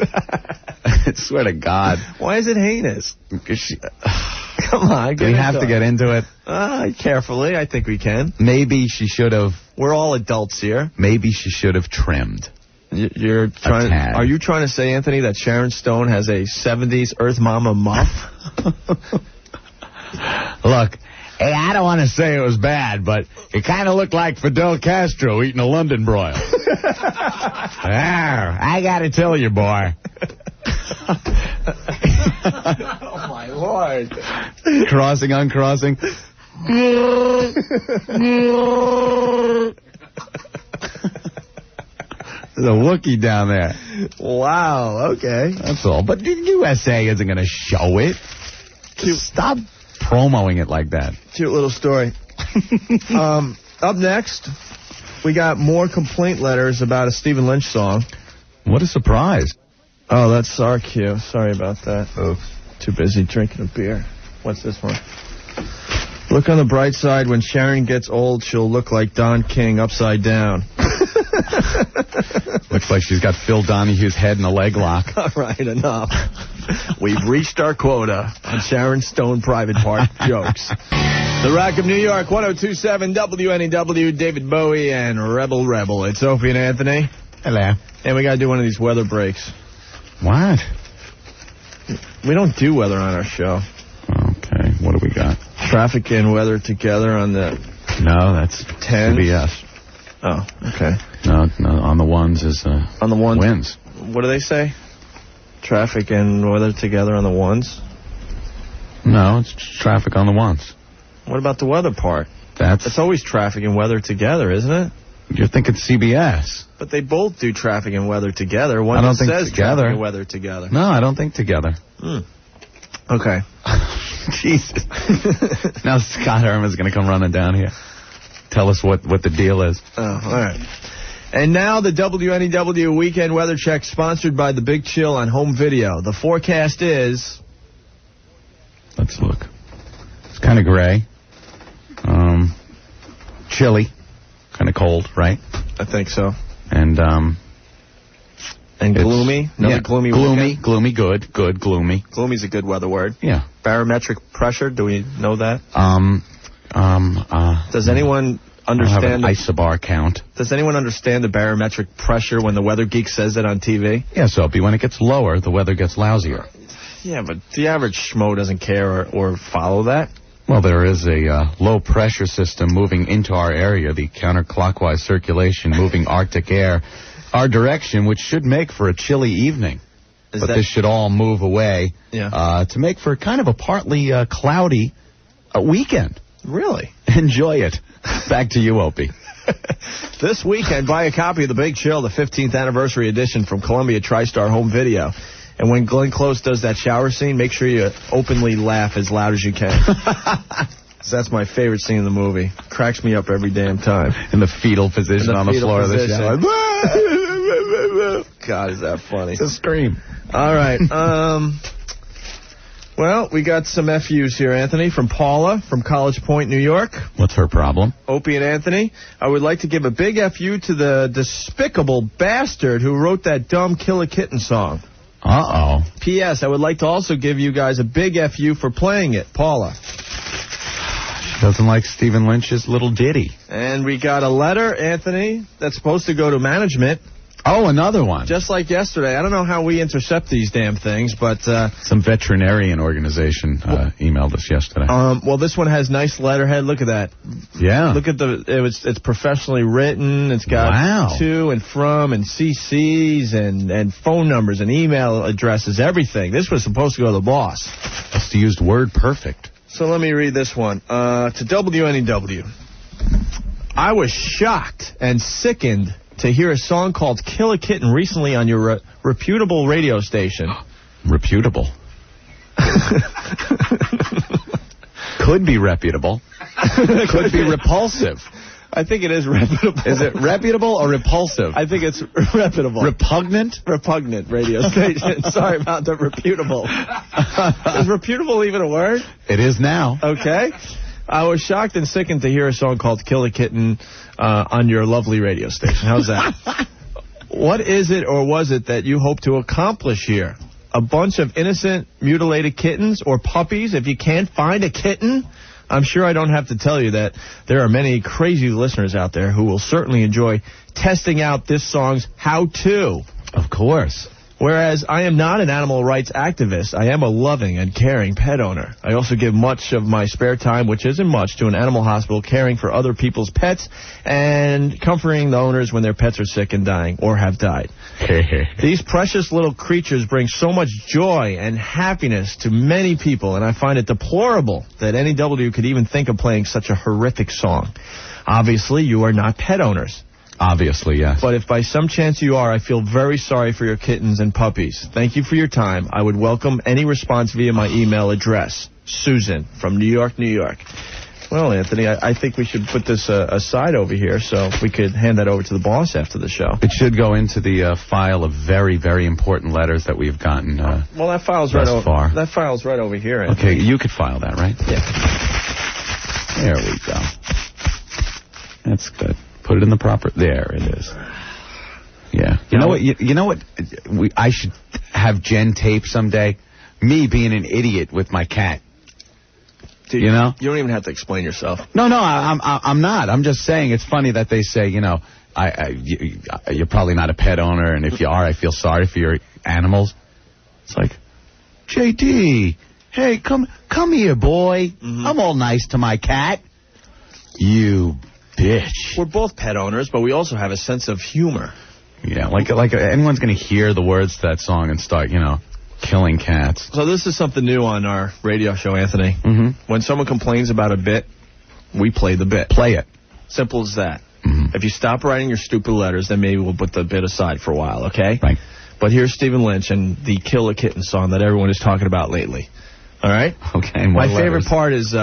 I swear to God. She is it heinous? Come on. Do we have to get into it? Carefully. I think we can. Maybe she should have. We're all adults here. Maybe she should have trimmed. You're trying. Are you trying to say, Anthony, that Sharon Stone has a 70s Earth Mama muff? Look, hey, I don't want to say it was bad, but it kind of looked like Fidel Castro eating a London broil. I got to tell you, boy. Oh, my Lord. Crossing, uncrossing. There's a Wookiee down there. Wow, okay. That's all. But the USA isn't going to show it. Stop promoting it like that. Cute little story. Up next, we got more complaint letters about a Stephen Lynch song. What a surprise. Oh, that's our cue. Sorry about that. Oops. Too busy drinking a beer. What's this one? Look on the bright side. When Sharon gets old, she'll look like Don King upside down. Looks like she's got Phil Donahue's head in a leg lock. All right, enough. We've reached our quota on Sharon Stone private part jokes. The Rock of New York, 102.7 WNEW, David Bowie and Rebel Rebel. It's Opie and Anthony. Hello. And we got to do one of these weather breaks. What? We don't do weather on our show. Okay, what do we got? Traffic and weather together on the... No, that's 10. CBS. Oh, okay. No, on the ones is on the ones winds. What do they say? Traffic and weather together on the ones? No, it's traffic on the ones. What about the weather part? It's always traffic and weather together, isn't it? You're thinking CBS. But they both do traffic and weather together. One I don't think says together. Traffic and weather together. No, I don't think together. Okay. Jesus. Now Scott Herman's going to come running down here. Tell us what the deal is. Oh, all right. And now the WNEW Weekend Weather Check, sponsored by the Big Chill on Home Video. The forecast is... Let's look. It's kind of gray. Chilly. Kind of cold, right? I think so. And gloomy? Gloomy weekend? Gloomy, good, gloomy. Gloomy's a good weather word. Yeah. Barometric pressure, do we know that? Does anyone understand an isobar count? Does anyone understand the barometric pressure when the weather geek says it on TV? Yes, Opie. When it gets lower, the weather gets lousier. Yeah, but the average schmo doesn't care or follow that. Well, there is a low-pressure system moving into our area, the counterclockwise circulation moving Arctic air our direction, which should make for a chilly evening. But this should all move away to make for kind of a partly cloudy weekend. Really? Enjoy it. Back to you, Opie. This weekend, buy a copy of The Big Chill, the 15th anniversary edition from Columbia TriStar Home Video. And when Glenn Close does that shower scene, make sure you openly laugh as loud as you can. So that's my favorite scene in the movie. Cracks me up every damn time. In the fetal position on the floor of the shower. God, is that funny. It's a scream. All right. Well, we got some FUs here, Anthony, from Paula from College Point, New York. What's her problem? Opie and Anthony, I would like to give a big FU to the despicable bastard who wrote that dumb Kill a Kitten song. Uh-oh. P.S. I would like to also give you guys a big FU for playing it, Paula. She doesn't like Stephen Lynch's little ditty. And we got a letter, Anthony, that's supposed to go to management Oh, another one. Just like yesterday. I don't know how we intercept these damn things, but... some veterinarian organization emailed us yesterday. Well, this one has nice letterhead. Look at that. Yeah. Look at it's professionally written. It's got to and from and CCs and phone numbers and email addresses, everything. This was supposed to go to the boss. Must have used word perfect. So let me read this one. To WNEW. I was shocked and sickened to hear a song called Kill a Kitten recently on your reputable radio station. Reputable. Could be reputable. Could be repulsive. I think it is reputable. Is it reputable or repulsive? I think it's reputable. Repugnant? Repugnant radio station. Sorry about the reputable. Is reputable even a word? It is now. Okay. I was shocked and sickened to hear a song called Kill a Kitten on your lovely radio station. How's that? What is it or was it that you hope to accomplish here? A bunch of innocent, mutilated kittens or puppies? If you can't find a kitten, I'm sure I don't have to tell you that there are many crazy listeners out there who will certainly enjoy testing out this song's how-to. Of course. Whereas I am not an animal rights activist, I am a loving and caring pet owner. I also give much of my spare time, which isn't much, to an animal hospital caring for other people's pets and comforting the owners when their pets are sick and dying or have died. These precious little creatures bring so much joy and happiness to many people, and I find it deplorable that NEW could even think of playing such a horrific song. Obviously, you are not pet owners. Obviously, yes. But if by some chance you are, I feel very sorry for your kittens and puppies. Thank you for your time. I would welcome any response via my email address. Susan from New York, New York. Well, Anthony, I think we should put this aside over here so we could hand that over to the boss after the show. It should go into the file of very, very important letters that we've gotten well, that file's thus right far. That file's right over here, Anthony. Okay, you could file that, right? Yeah. There we go. That's good. Put it in the proper... There it is. Yeah. You know what? You know what? I should have Jen tape someday. Me being an idiot with my cat. Dude, you know? You don't even have to explain yourself. No, I'm not. I'm just saying it's funny that they say, you know, you're probably not a pet owner, and if you are, I feel sorry for your animals. It's like, JD, hey, come here, boy. Mm-hmm. I'm all nice to my cat. You bitch. We're both pet owners, but we also have a sense of humor. Yeah, like anyone's going to hear the words to that song and start, you know, killing cats. So this is something new on our radio show, Anthony. Mm-hmm. When someone complains about a bit, we play the bit. Play it. Simple as that. Mm-hmm. If you stop writing your stupid letters, then maybe we'll put the bit aside for a while, okay? Right. But here's Stephen Lynch and the Kill a Kitten song that everyone is talking about lately. All right? Okay. My favorite part is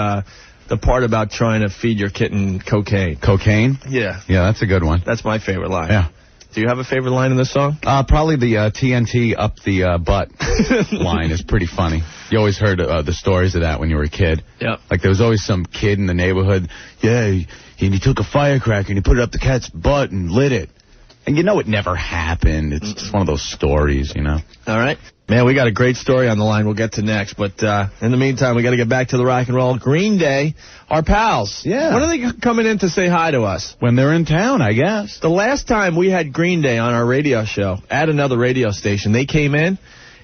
the part about trying to feed your kitten cocaine. Cocaine? Yeah. Yeah, that's a good one. That's my favorite line. Yeah. Do you have a favorite line in this song? Probably the TNT up the butt line is pretty funny. You always heard the stories of that when you were a kid. Yep. Like there was always some kid in the neighborhood, and he took a firecracker and he put it up the cat's butt and lit it. And you know it never happened. It's just one of those stories, you know. All right. Man, we got a great story on the line we'll get to next. But in the meantime, we got to get back to the rock and roll. Green Day, our pals. Yeah. When are they coming in to say hi to us? When they're in town, I guess. The last time we had Green Day on our radio show at another radio station, they came in,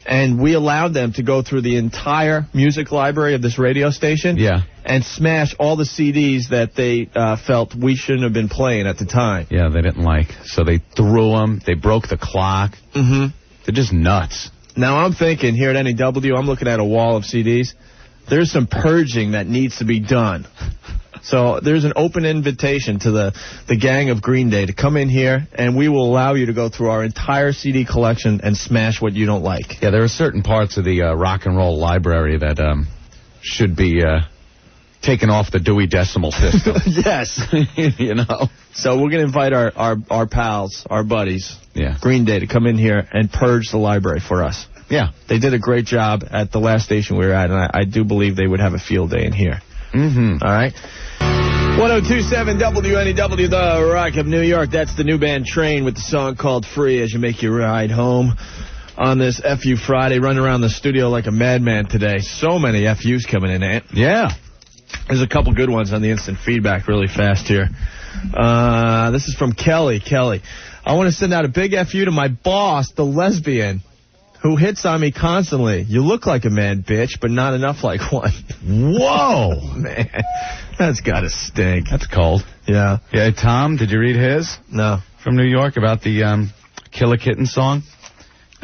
and we allowed them to go through the entire music library of this radio station. Yeah. And smash all the CDs that they felt we shouldn't have been playing at the time. Yeah, they didn't like. So they threw them. They broke the clock. Mm-hmm. They're just nuts. Now, I'm thinking here at NEW, I'm looking at a wall of CDs. There's some purging that needs to be done. So there's an open invitation to the gang of Green Day to come in here, and we will allow you to go through our entire CD collection and smash what you don't like. Yeah, there are certain parts of the rock and roll library that should be taken off the Dewey Decimal System. Yes. You know? So we're going to invite our pals, our buddies, yeah, Green Day, to come in here and purge the library for us. Yeah. They did a great job at the last station we were at, and I do believe they would have a field day in here. Mm-hmm. All right? 1027 WNEW, the Rock of New York. That's the new band Train with the song called Free as you make your ride home on this FU Friday. Running around the studio like a madman today. So many FUs coming in, Ant. Yeah. There's a couple good ones on the instant feedback really fast here. This is from Kelly. Kelly, I want to send out a big FU to my boss, the lesbian, who hits on me constantly. You look like a man, bitch, but not enough like one. Whoa. Man, that's got to stink. That's cold. Yeah. Yeah, Tom, did you read his? No. From New York about the Kill a Kitten song?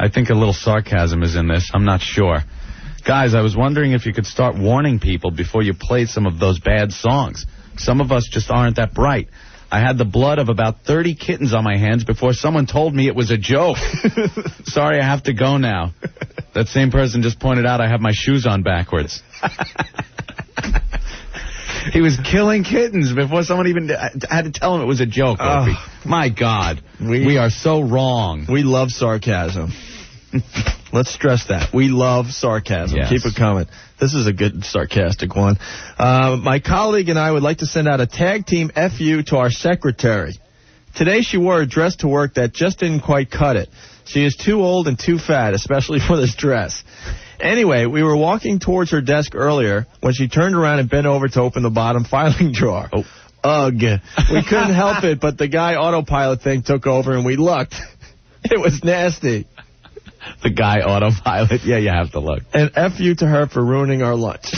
I think a little sarcasm is in this. I'm not sure. Guys, I was wondering if you could start warning people before you play some of those bad songs. Some of us just aren't that bright. I had the blood of about 30 kittens on my hands before someone told me it was a joke. Sorry, I have to go now. That same person just pointed out I have my shoes on backwards. He was killing kittens before someone even had to tell him it was a joke, Opie. My God. We are so wrong. We love sarcasm. Let's stress that. We love sarcasm. Yes. Keep it coming. This is a good sarcastic one. My colleague and I would like to send out a tag team FU to our secretary. Today she wore a dress to work that just didn't quite cut it. She is too old and too fat, especially for this dress. Anyway, we were walking towards her desk earlier when she turned around and bent over to open the bottom filing drawer. Oh. Ugh. We couldn't help it, but the guy autopilot thing took over and we looked. It was nasty. The guy autopilot. Yeah, you have to look. And FU to her for ruining our lunch.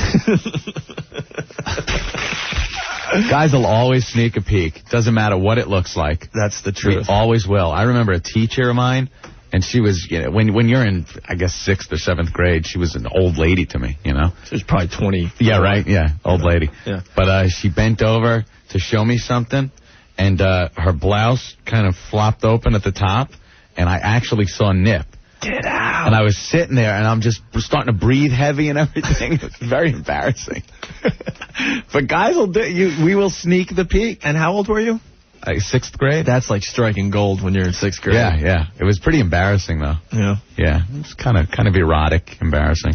Guys will always sneak a peek. Doesn't matter what it looks like. That's the truth. We always will. I remember a teacher of mine, and she was, you know, when you're in, I guess, 6th or 7th grade, she was an old lady to me, you know? She was probably 20. Yeah, right? Yeah, old lady. Yeah. But she bent over to show me something, and her blouse kind of flopped open at the top, and I actually saw nip. Get out. And I was sitting there, and I'm just starting to breathe heavy and everything. It was very embarrassing. But guys will we will sneak the peek. And how old were you? 6th grade. That's like striking gold when you're in 6th grade. Yeah, yeah. It was pretty embarrassing, though. Yeah. Yeah. It was kind of erotic, embarrassing.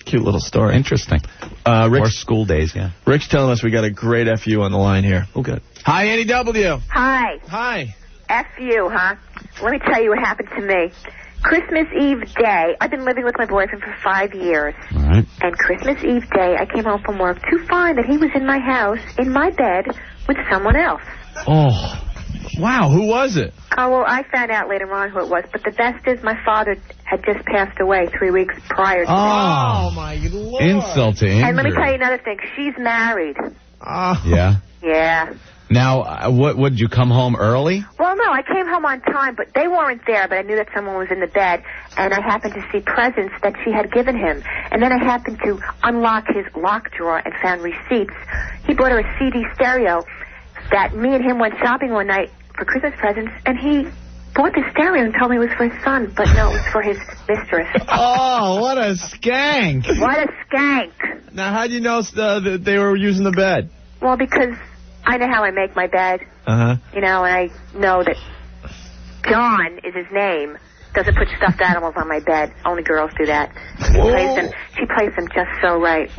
Cute little story. Interesting. Rick, or school days, yeah. Rick's telling us we got a great FU on the line here. Oh, good. Hi, Annie W. Hi. Hi. F you, huh? Let me tell you what happened to me. Christmas Eve day, I've been living with my boyfriend for 5 years. All right. And Christmas Eve day, I came home from work to find that he was in my house, in my bed, with someone else. Oh, wow. Who was it? Oh, well, I found out later on who it was. But the best is my father had just passed away 3 weeks prior to that. Oh, my Lord. Insult to injury. And let me tell you another thing. She's married. Yeah? Yeah. Now, what did you come home early? Well, no, I came home on time, but they weren't there, but I knew that someone was in the bed, and I happened to see presents that she had given him. And then I happened to unlock his lock drawer and found receipts. He bought her a CD stereo that me and him went shopping one night for Christmas presents, and he bought the stereo and told me it was for his son, but no, it was for his mistress. Oh, what a skank. What a skank. Now, how do you know that they were using the bed? Well, because I know how I make my bed. Uh-huh. You know, and I know that John is his name. Doesn't put stuffed animals on my bed. Only girls do that. She plays them just so right.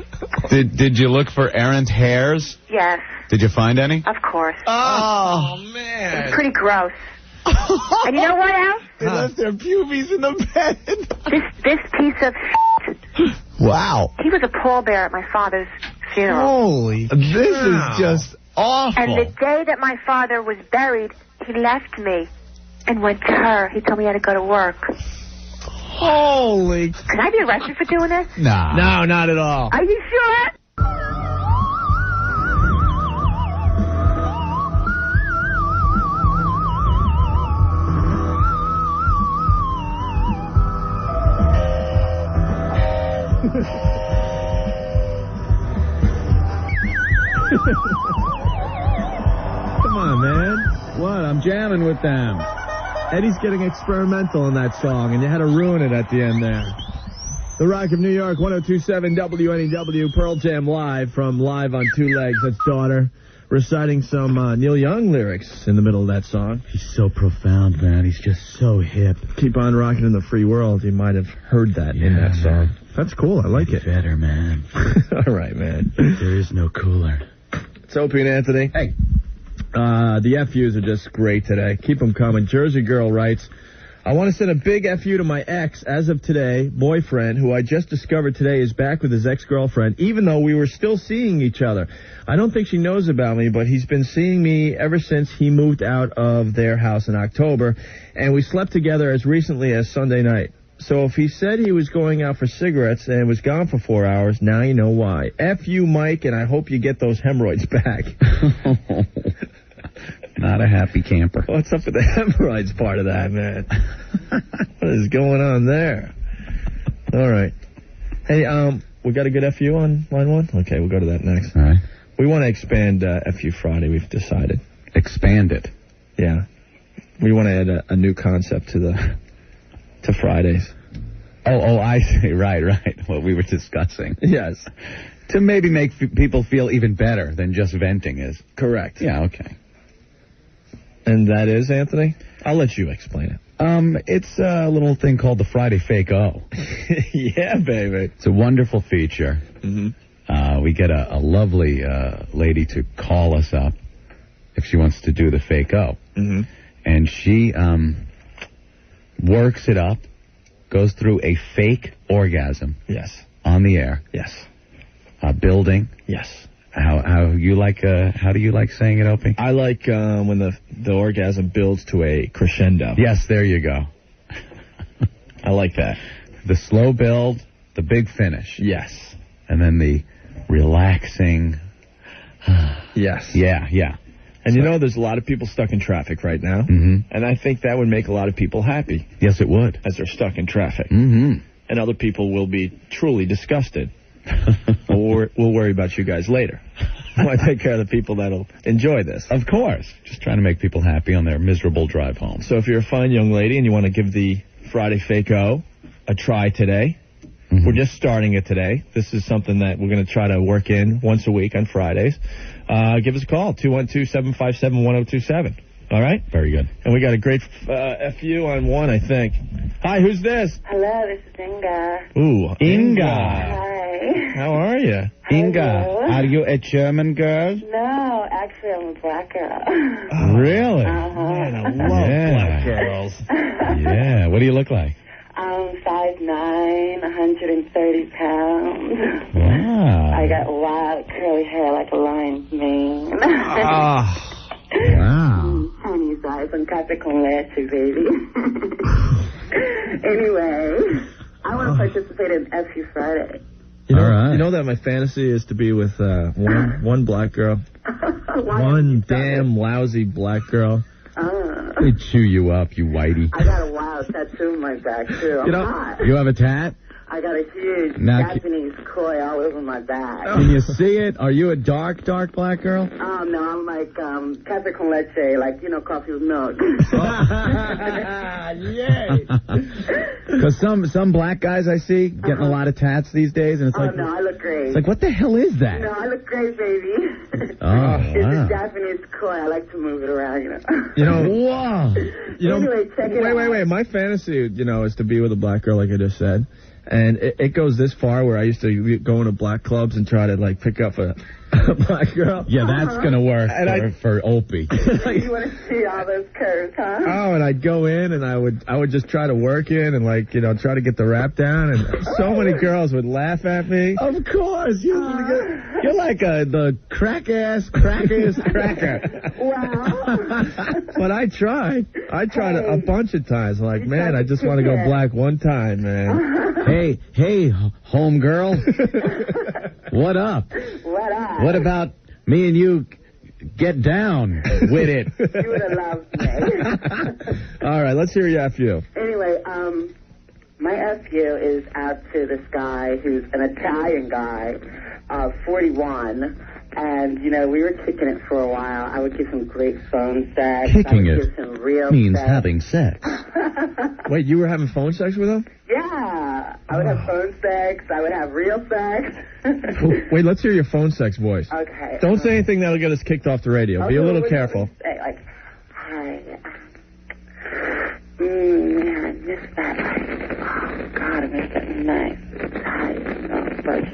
Did you look for errant hairs? Yes. Did you find any? Of course. Oh man. It's pretty gross. And you know what else? They left their pubes in the bed. This piece of shit. Wow. He was a pallbearer at my father's funeral. Holy. This is just awful. And the day that my father was buried, he left me and went to her. He told me I had to go to work. Holy. Can I be arrested for doing this? Nah. No, not at all. Are you sure? Come on, man. What? I'm jamming with them. Eddie's getting experimental in that song, and you had to ruin it at the end there. The Rock of New York, 102.7 WNEW, Pearl Jam live from Live on Two Legs. That's Daughter reciting some Neil Young lyrics in the middle of that song. He's so profound, man. He's just so hip. Keep on rocking in the free world. You might have heard that in that song. That's cool. I like it. Better, man. All right, man. There is no cooler. It's Opie and Anthony. Hey. The FUs are just great today. Keep them coming. Jersey Girl writes, I want to send a big FU to my ex, as of today, boyfriend, who I just discovered today is back with his ex-girlfriend, even though we were still seeing each other. I don't think she knows about me, but he's been seeing me ever since he moved out of their house in October, and we slept together as recently as Sunday night. So if he said he was going out for cigarettes and was gone for 4 hours, now you know why. F you, Mike, and I hope you get those hemorrhoids back. Not a happy camper. What's up with the hemorrhoids part of that, man? What is going on there? All right. Hey, we got a good FU on line 1? Okay, we'll go to that next. All right. We want to expand FU Friday, we've decided. Expand it. Yeah. We want to add a new concept to Fridays. Oh, I see. Right. What we were discussing. Yes. To maybe make people feel even better than just venting is. Correct. Yeah, okay. And that is, Anthony? I'll let you explain it. It's a little thing called the Friday Fake-O. Yeah, baby. It's a wonderful feature. Mm-hmm. We get a lovely lady to call us up if she wants to do the Fake-O. Mm-hmm. And she works it up, goes through a fake orgasm. Yes. On the air. Yes. Building. Yes. How do you like saying it, Opie? I like when the orgasm builds to a crescendo. Yes, there you go. I like that. The slow build, the big finish. Yes. And then the relaxing. Yes. Yeah. And you know, there's a lot of people stuck in traffic right now. Mm-hmm. And I think that would make a lot of people happy. Yes, it would. As they're stuck in traffic. Mm-hmm. And other people will be truly disgusted. We'll worry about you guys later. I take care of the people that'll enjoy this. Of course. Just trying to make people happy on their miserable drive home. So if you're a fine young lady and you want to give the Friday Fake-O a try today, we're just starting it today. This is something that we're going to try to work in once a week on Fridays. Give us a call, 212-757-1027. All right? Very good. And we got a great FU on 1, I think. Hi, who's this? Hello, this is Inga. Ooh, Inga. Hi. How are you? Inga, are you a German girl? No, actually, I'm a black girl. Oh, really? Man, I love black girls. Yeah. What do you look like? I'm 5'9", 130 pounds. Wow. I got wild curly hair like a lion's mane. Wow. Honey's eyes on café con leche, baby. Anyway, I want to participate in FU Friday. You know, all right. You know that my fantasy is to be with one black girl. One damn lousy black girl. They chew you up, you whitey. I got a wild tattoo on my back, too. You know, you have a tat? I got a huge Japanese koi all over my back. Can you see it? Are you a dark black girl? Oh, no, I'm like café con leche, like, coffee with milk. Yay! Because some black guys I see getting a lot of tats these days, and it's like... Oh, no, I look great. It's like, what the hell is that? No, I look great, baby. It's a Japanese koi. I like to move it around, Whoa! Anyway, check it out. Wait. My fantasy, is to be with a black girl, like I just said. And it goes this far where I used to go into black clubs and try to, pick up a black girl. Yeah, that's going to work for Opie. You want to see all those curves, huh? Oh, and I'd go in and I would just try to work in and, try to get the rap down. And so many girls would laugh at me. Of course. You're like the crackiest cracker. Wow. But I tried. I tried a bunch of times. Man, I just want to go black one time, man. Hey, home girl. What up? What up? What about me and you get down with it? You would have loved me. All right, let's hear your FU. Anyway, my FU is out to this guy who's an Italian guy, 41. And, we were kicking it for a while. I would give him great phone sex. Kicking I would it give him real means sex. having sex. Wait, you were having phone sex with him? Yeah. I would have phone sex. I would have real sex. Wait, let's hear your phone sex voice. Okay. Don't say anything that'll get us kicked off the radio. Be a little careful. Say, hi. Man, I miss that. Oh, God, I miss that nice. Hi.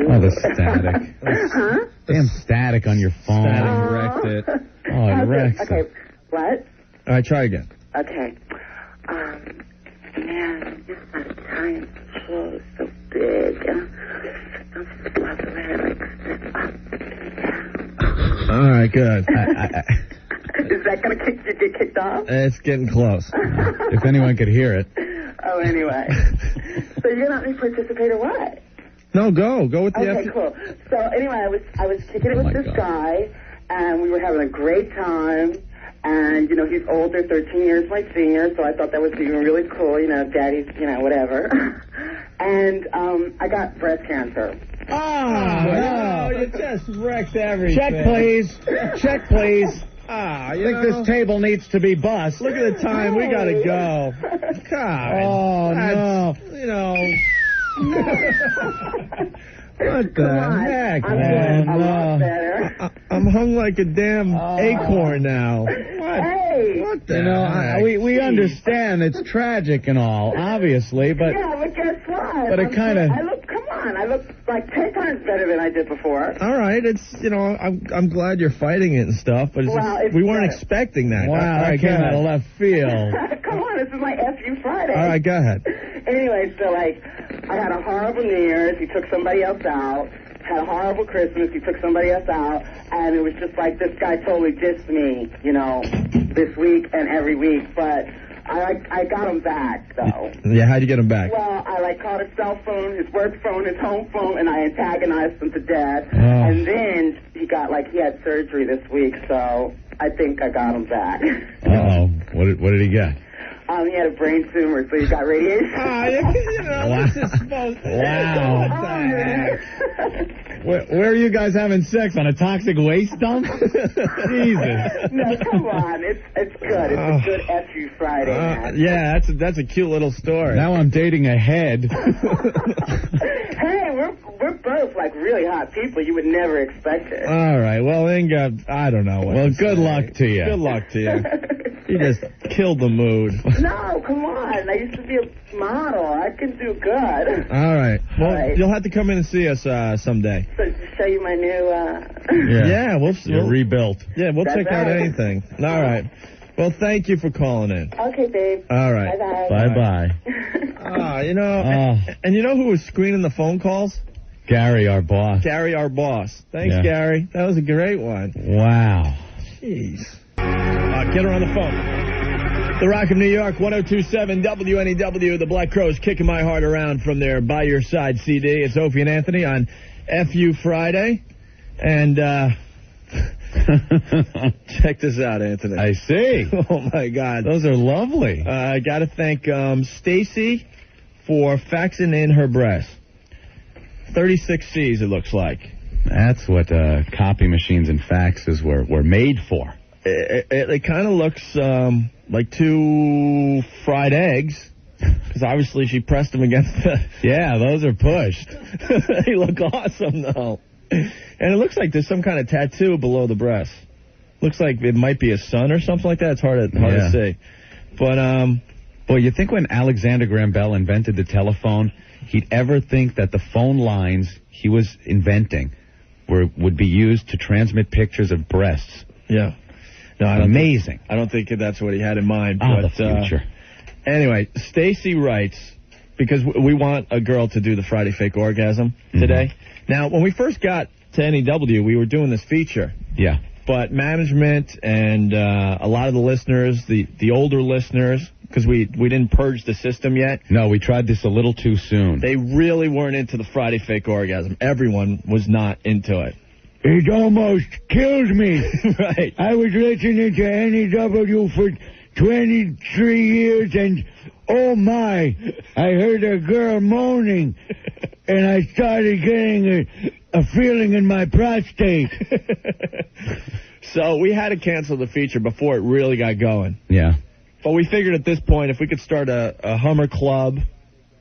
Oh, the static. Huh? Damn static on your phone. Static wrecked it. Oh, it wrecked it. Okay, what? All right, try again. Okay. Yes, that Italian clothes, so big. Don't just block the hair like that. All right, good. Is that going to get kicked off? It's getting close. If anyone could hear it. Oh, anyway. So you're not going to participate or what? No, go with the Okay, cool. So anyway, I was kicking it with this guy, and we were having a great time. And, you know, he's older, 13 years my senior, so I thought that was even really cool, you know, daddy's, you know, whatever. And I got breast cancer. No, you just wrecked everything. Check, please. Check, please. I think this table needs to be bussed. Look at the time. We got to go. God. Oh, no. You know. What the heck, I'm man? a lot better. I'm hung like a damn acorn now. What? Hey. What the You know, heck? we understand it's tragic and all, obviously, but Yeah, but guess what? But it kind of... I look like 10 times better than I did before. All right, it's, you know, I'm glad you're fighting it and stuff, but it's Well, just, it's we weren't good. expecting that. Wow, All right, that came go out of ahead. left field. Come on, this is my FU Friday. All right, go ahead. Anyway, so, like, I had a horrible New Year's. He took somebody else out. Had a horrible Christmas. He took somebody else out. And it was just like this guy totally dissed me, you know, this week and every week. But I got him back, though. Yeah, how'd you get him back? Well, I, like, called his cell phone, his work phone, his home phone, and I antagonized him to death. Oh. And then he had surgery this week, so I think I got him back. Uh-oh. What did he get? He had a brain tumor, so he got radiation. You know, this is supposed to... Wow. What the heck? Where are you guys having sex? On a toxic waste dump? Jesus. No, come on. It's good. It's a good FU Friday, man. Yeah, that's a cute little story. Now I'm dating a head. Hey, we're both, like, really hot people. You would never expect it. All right, well, Inga, I don't know what Well, to good say. luck to you. Good luck to you. You just killed the mood. No, come on. I used to be a model. I can do good. All right. Well, All right. you'll have to come in and see us someday. So to show you my new, Yeah, we'll rebuilt. Yeah, we'll That's check out right. anything. All right. Well, thank you for calling in. Okay, babe. All right. Bye-bye. Bye-bye. You know, and you know who was screening the phone calls? Gary, our boss. Gary, our boss. Thanks, Yeah. Gary. That was a great one. Wow. Jeez. Get her on the phone. The Rock of New York, 102.7 WNEW. The Black Crowes kicking my heart around from their By Your Side CD. It's Opie and Anthony on FU Friday. And check this out, Anthony. I see. Oh, my God. Those are lovely. I got to thank Stacy for faxing in her breast. 36 C's, it looks like. That's what copy machines and faxes were made for. It kind of looks like two fried eggs, because obviously she pressed them against the... Yeah, those are pushed. They look awesome, though. And it looks like there's some kind of tattoo below the breast. Looks like it might be a sun or something like that. It's hard to see. But, well, you think when Alexander Graham Bell invented the telephone, he'd ever think that the phone lines he was inventing would be used to transmit pictures of breasts? Yeah. No, I don't Amazing. I don't think that's what he had in mind. Oh, but, the future. Anyway, Stacy writes, because we want a girl to do the Friday Fake Orgasm today. Now, when we first got to NEW, we were doing this feature. Yeah. But management and a lot of the listeners, the older listeners, because we didn't purge the system yet. No, we tried this a little too soon. They really weren't into the Friday Fake Orgasm. Everyone was not into it. It almost killed me. Right. I was listening to NEW for 23 years, and oh my, I heard a girl moaning, and I started getting a feeling in my prostate. So we had to cancel the feature before it really got going. Yeah. But we figured at this point, if we could start a Hummer Club,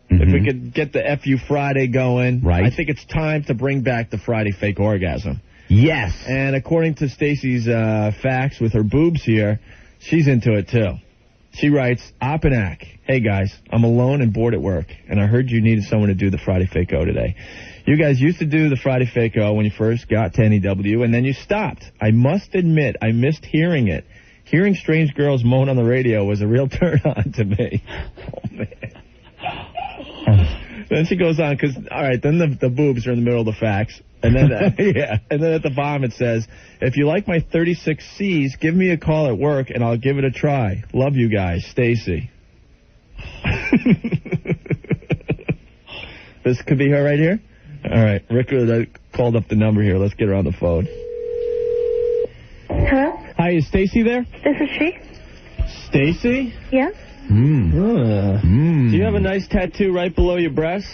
if we could get the FU Friday going, right. I think it's time to bring back the Friday Fake Orgasm. Yes. And according to Stacy's facts with her boobs here, she's into it too. She writes, Opinac, hey guys, I'm alone and bored at work, and I heard you needed someone to do the Friday Fake-O today. You guys used to do the Friday Fake-O when you first got to NEW, and then you stopped. I must admit, I missed hearing it. Hearing strange girls moan on the radio was a real turn-on to me. Oh, man. Then she goes on, because, all right, then the boobs are in the middle of the fax. And then, and then at the bottom it says, if you like my 36 C's, give me a call at work and I'll give it a try. Love you guys, Stacy. This could be her right here? All right, Rick called up the number here. Let's get her on the phone. Hello? Hi, is Stacy there? This is she. Stacy? Yeah? Do you have a nice tattoo right below your breast?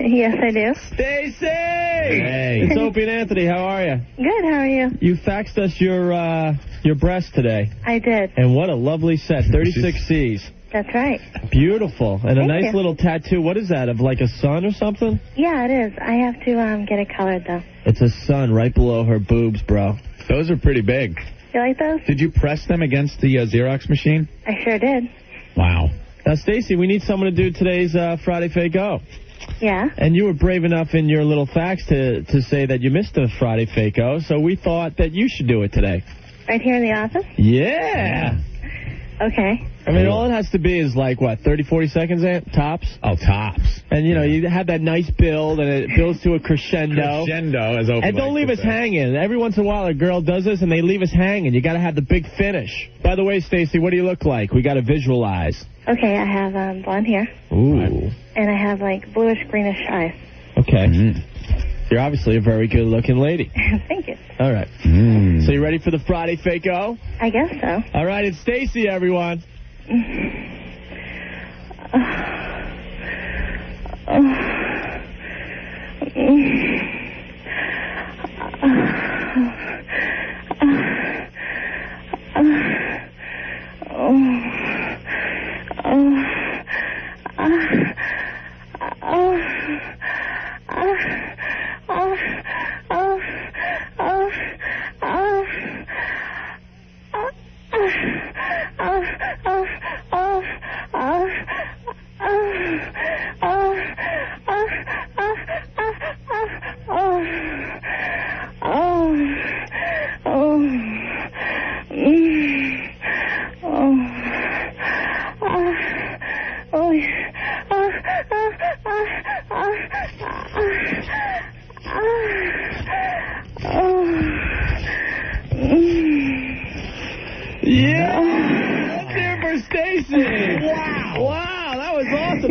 Yes, I do. Stacy! Hey. It's Opie and Anthony. How are you? Good, how are you? You faxed us your breast today. I did. And what a lovely set. 36 C's. That's right. Beautiful. And a Thank nice you. little tattoo. What is that, of like a sun or something? Yeah, it is. I have to get it colored, though. It's a sun right below her boobs, bro. Those are pretty big. You like those? Did you press them against the Xerox machine? I sure did. Wow. Now, Stacy, we need someone to do today's Friday Fake-O. Yeah? And you were brave enough in your little fax to say that you missed a Friday Fake-O, so we thought that you should do it today. Right here in the office? Yeah. Okay. I mean, all it has to be is like, what, 30, 40 seconds, tops? Oh, tops. And, you know, you have that nice build, and it builds to a crescendo. Crescendo, as Opie And don't leave us hanging. Every once in a while, a girl does this, and they leave us hanging. You got to have the big finish. By the way, Stacy, what do you look like? We got to visualize. Okay, I have blonde hair. Ooh. And I have, like, bluish-greenish eyes. Okay. You're obviously a very good-looking lady. Thank you. All right. So you ready for the Friday Fake-O? I guess so. All right, it's Stacy, everyone.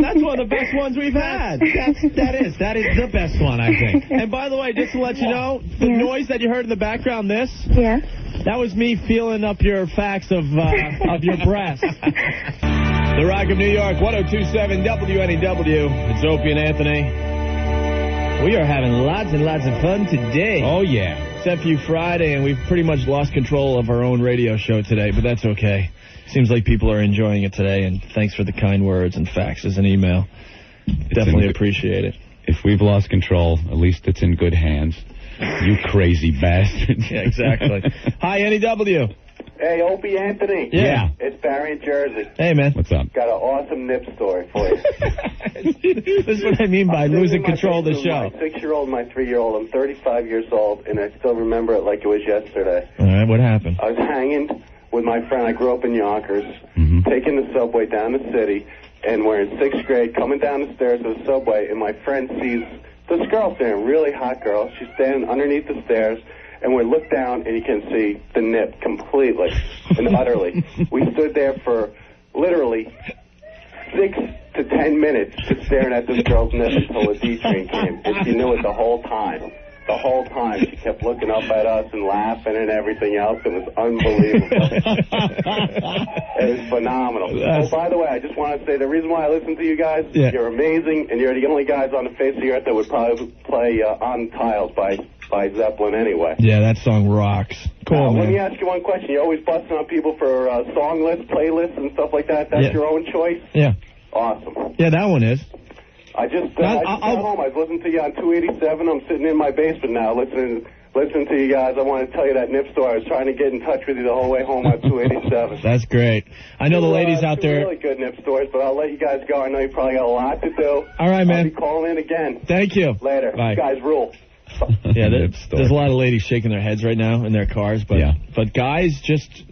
That's one of the best ones we've had. That is the best one, I think. And by the way, just to let you know, the noise that you heard in the background, that was me feeling up your facts of your breast. The Rock of New York, 102.7 WNEW. It's Opie and Anthony. We are having lots and lots of fun today. Oh, yeah. Except for you Friday, and we've pretty much lost control of our own radio show today, but that's okay. Seems like people are enjoying it today, and thanks for the kind words and faxes and email. Definitely appreciate it. If we've lost control, at least it's in good hands. You crazy bastard. Yeah, exactly. Hi, NEW. Hey, Opie Anthony. Yeah. It's Barry in Jersey. Hey, man. What's up? Got an awesome nip story for you. This is what I mean by losing control of the show. My 6-year-old and my 3-year-old. I'm 35 years old, and I still remember it like it was yesterday. All right, what happened? I was hanging with my friend. I grew up in Yonkers, taking the subway down the city, and we're in 6th grade, coming down the stairs of the subway, and my friend sees this girl standing, really hot girl. She's standing underneath the stairs, and we look down, and you can see the nip completely and utterly. We stood there for literally 6 to 10 minutes just staring at this girl's nip until the D train came, and she knew it the whole time. The whole time she kept looking up at us and laughing and everything else. It was unbelievable. It was phenomenal. Oh, by the way, I just want to say the reason why I listen to you guys, you're amazing, and you're the only guys on the face of the earth that would probably play On Tiles by Zeppelin anyway. Yeah, that song rocks. Cool, man. Let me ask you one question. You're always busting on people for song lists, playlists, and stuff like that. That's your own choice? Yeah. Awesome. Yeah, that one is. I just got home. I was listening to you on 287. I'm sitting in my basement now listening to you guys. I want to tell you that nip story. I was trying to get in touch with you the whole way home on 287. That's great. I know the ladies out there. Really good nip stories, but I'll let you guys go. I know you probably got a lot to do. All right, man. I'll be calling in again. Thank you. Later. Bye. You guys rule. Yeah, there's a lot of ladies shaking their heads right now in their cars, but guys just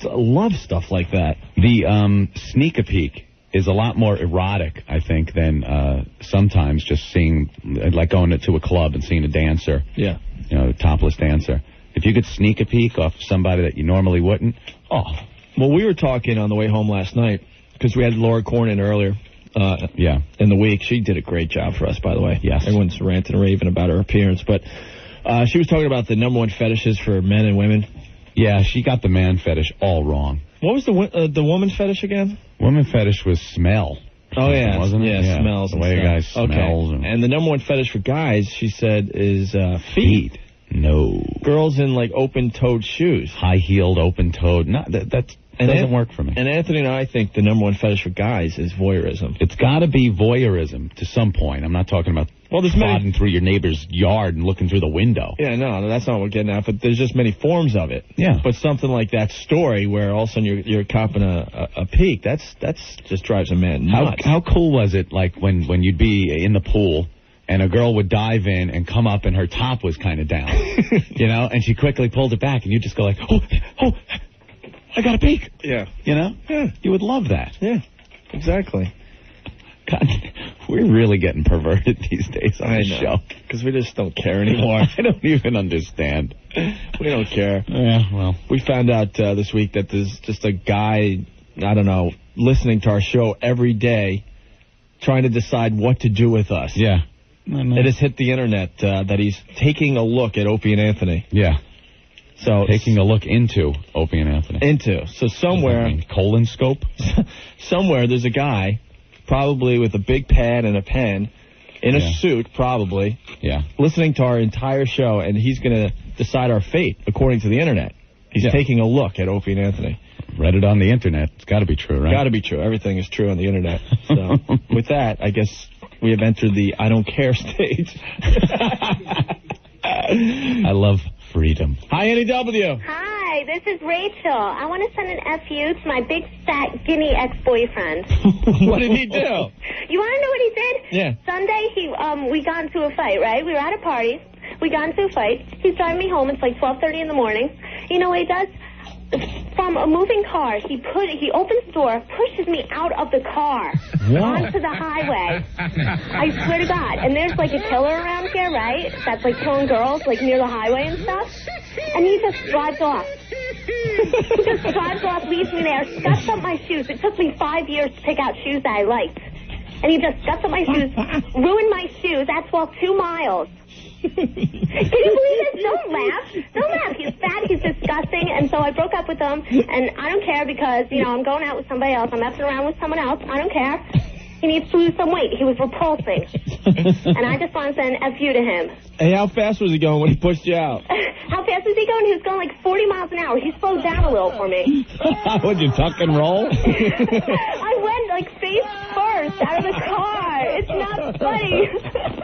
love stuff like that. The sneak a peek is a lot more erotic, I think, than sometimes just seeing, like going to a club and seeing a dancer. Yeah. You know, a topless dancer. If you could sneak a peek off somebody that you normally wouldn't, Well, we were talking on the way home last night, because we had Laura Korn in earlier. In the week. She did a great job for us, by the way. Yes. Everyone's ranting and raving about her appearance, but she was talking about the number one fetishes for men and women. Yeah, she got the man fetish all wrong. What was the woman fetish again? Woman fetish was smell. Oh, yeah. Wasn't it? Yeah, smells. The way a guy smells. Okay. And the number one fetish for guys, she said, is feet. No. Girls in, like, open-toed shoes. High-heeled, open-toed. No, that doesn't work for me. And Anthony and I think the number one fetish for guys is voyeurism. It's got to be voyeurism to some point. I'm not talking about plodding through your neighbor's yard and looking through the window. Yeah, no, that's not what we're getting at, but there's just many forms of it. Yeah. But something like that story where all of a sudden you're copping a peek, that's just drives a man nuts. How cool was it, like, when you'd be in the pool and a girl would dive in and come up and her top was kind of down, you know, and she quickly pulled it back and you just go like, oh, I got a peek. Yeah. You know? Yeah. You would love that. Yeah, exactly. God, we're really getting perverted these days on the show. Because we just don't care anymore. I don't even understand. We don't care. Yeah, well. We found out this week that there's just a guy, I don't know, listening to our show every day, trying to decide what to do with us. Yeah. It has hit the internet that he's taking a look at Opie and Anthony. Yeah. So taking a look into Opie and Anthony. So somewhere... colon scope? Somewhere there's a guy, probably with a big pad and a pen, in a suit, probably, listening to our entire show, and he's going to decide our fate, according to the internet. He's taking a look at Opie and Anthony. Read it on the internet. It's got to be true, right? Got to be true. Everything is true on the internet. So with that, I guess we have entered the I don't care stage. I love freedom. Hi, NEW. Hi, this is Rachel. I want to send an FU to my big fat guinea ex-boyfriend. What did he do? You want to know what he did? Yeah. Sunday, we got into a fight, right? We were at a party. We got into a fight. He's driving me home. It's like 12:30 in the morning. You know what he does? From a moving car, he opens the door, pushes me out of the car onto the highway. I swear to God. And there's like a killer around here, right? That's like killing girls, like near the highway and stuff. And he just drives off. He just drives off, leaves me there, scuffs up my shoes. It took me 5 years to pick out shoes that I liked. And he just scuffs up my shoes, ruined my shoes. That's walked 2 miles. Can you believe this? Don't laugh. Don't laugh. He's fat. He's disgusting. And so I broke up with him. And I don't care because, you know, I'm going out with somebody else. I'm messing around with someone else. I don't care. He needs to lose some weight. He was repulsing. And I just want to send an FU to him. Hey, how fast was he going when he pushed you out? How fast was he going? He was going like 40 miles an hour. He slowed down a little for me. Would you tuck and roll? I went like face first out of the car. It's not funny.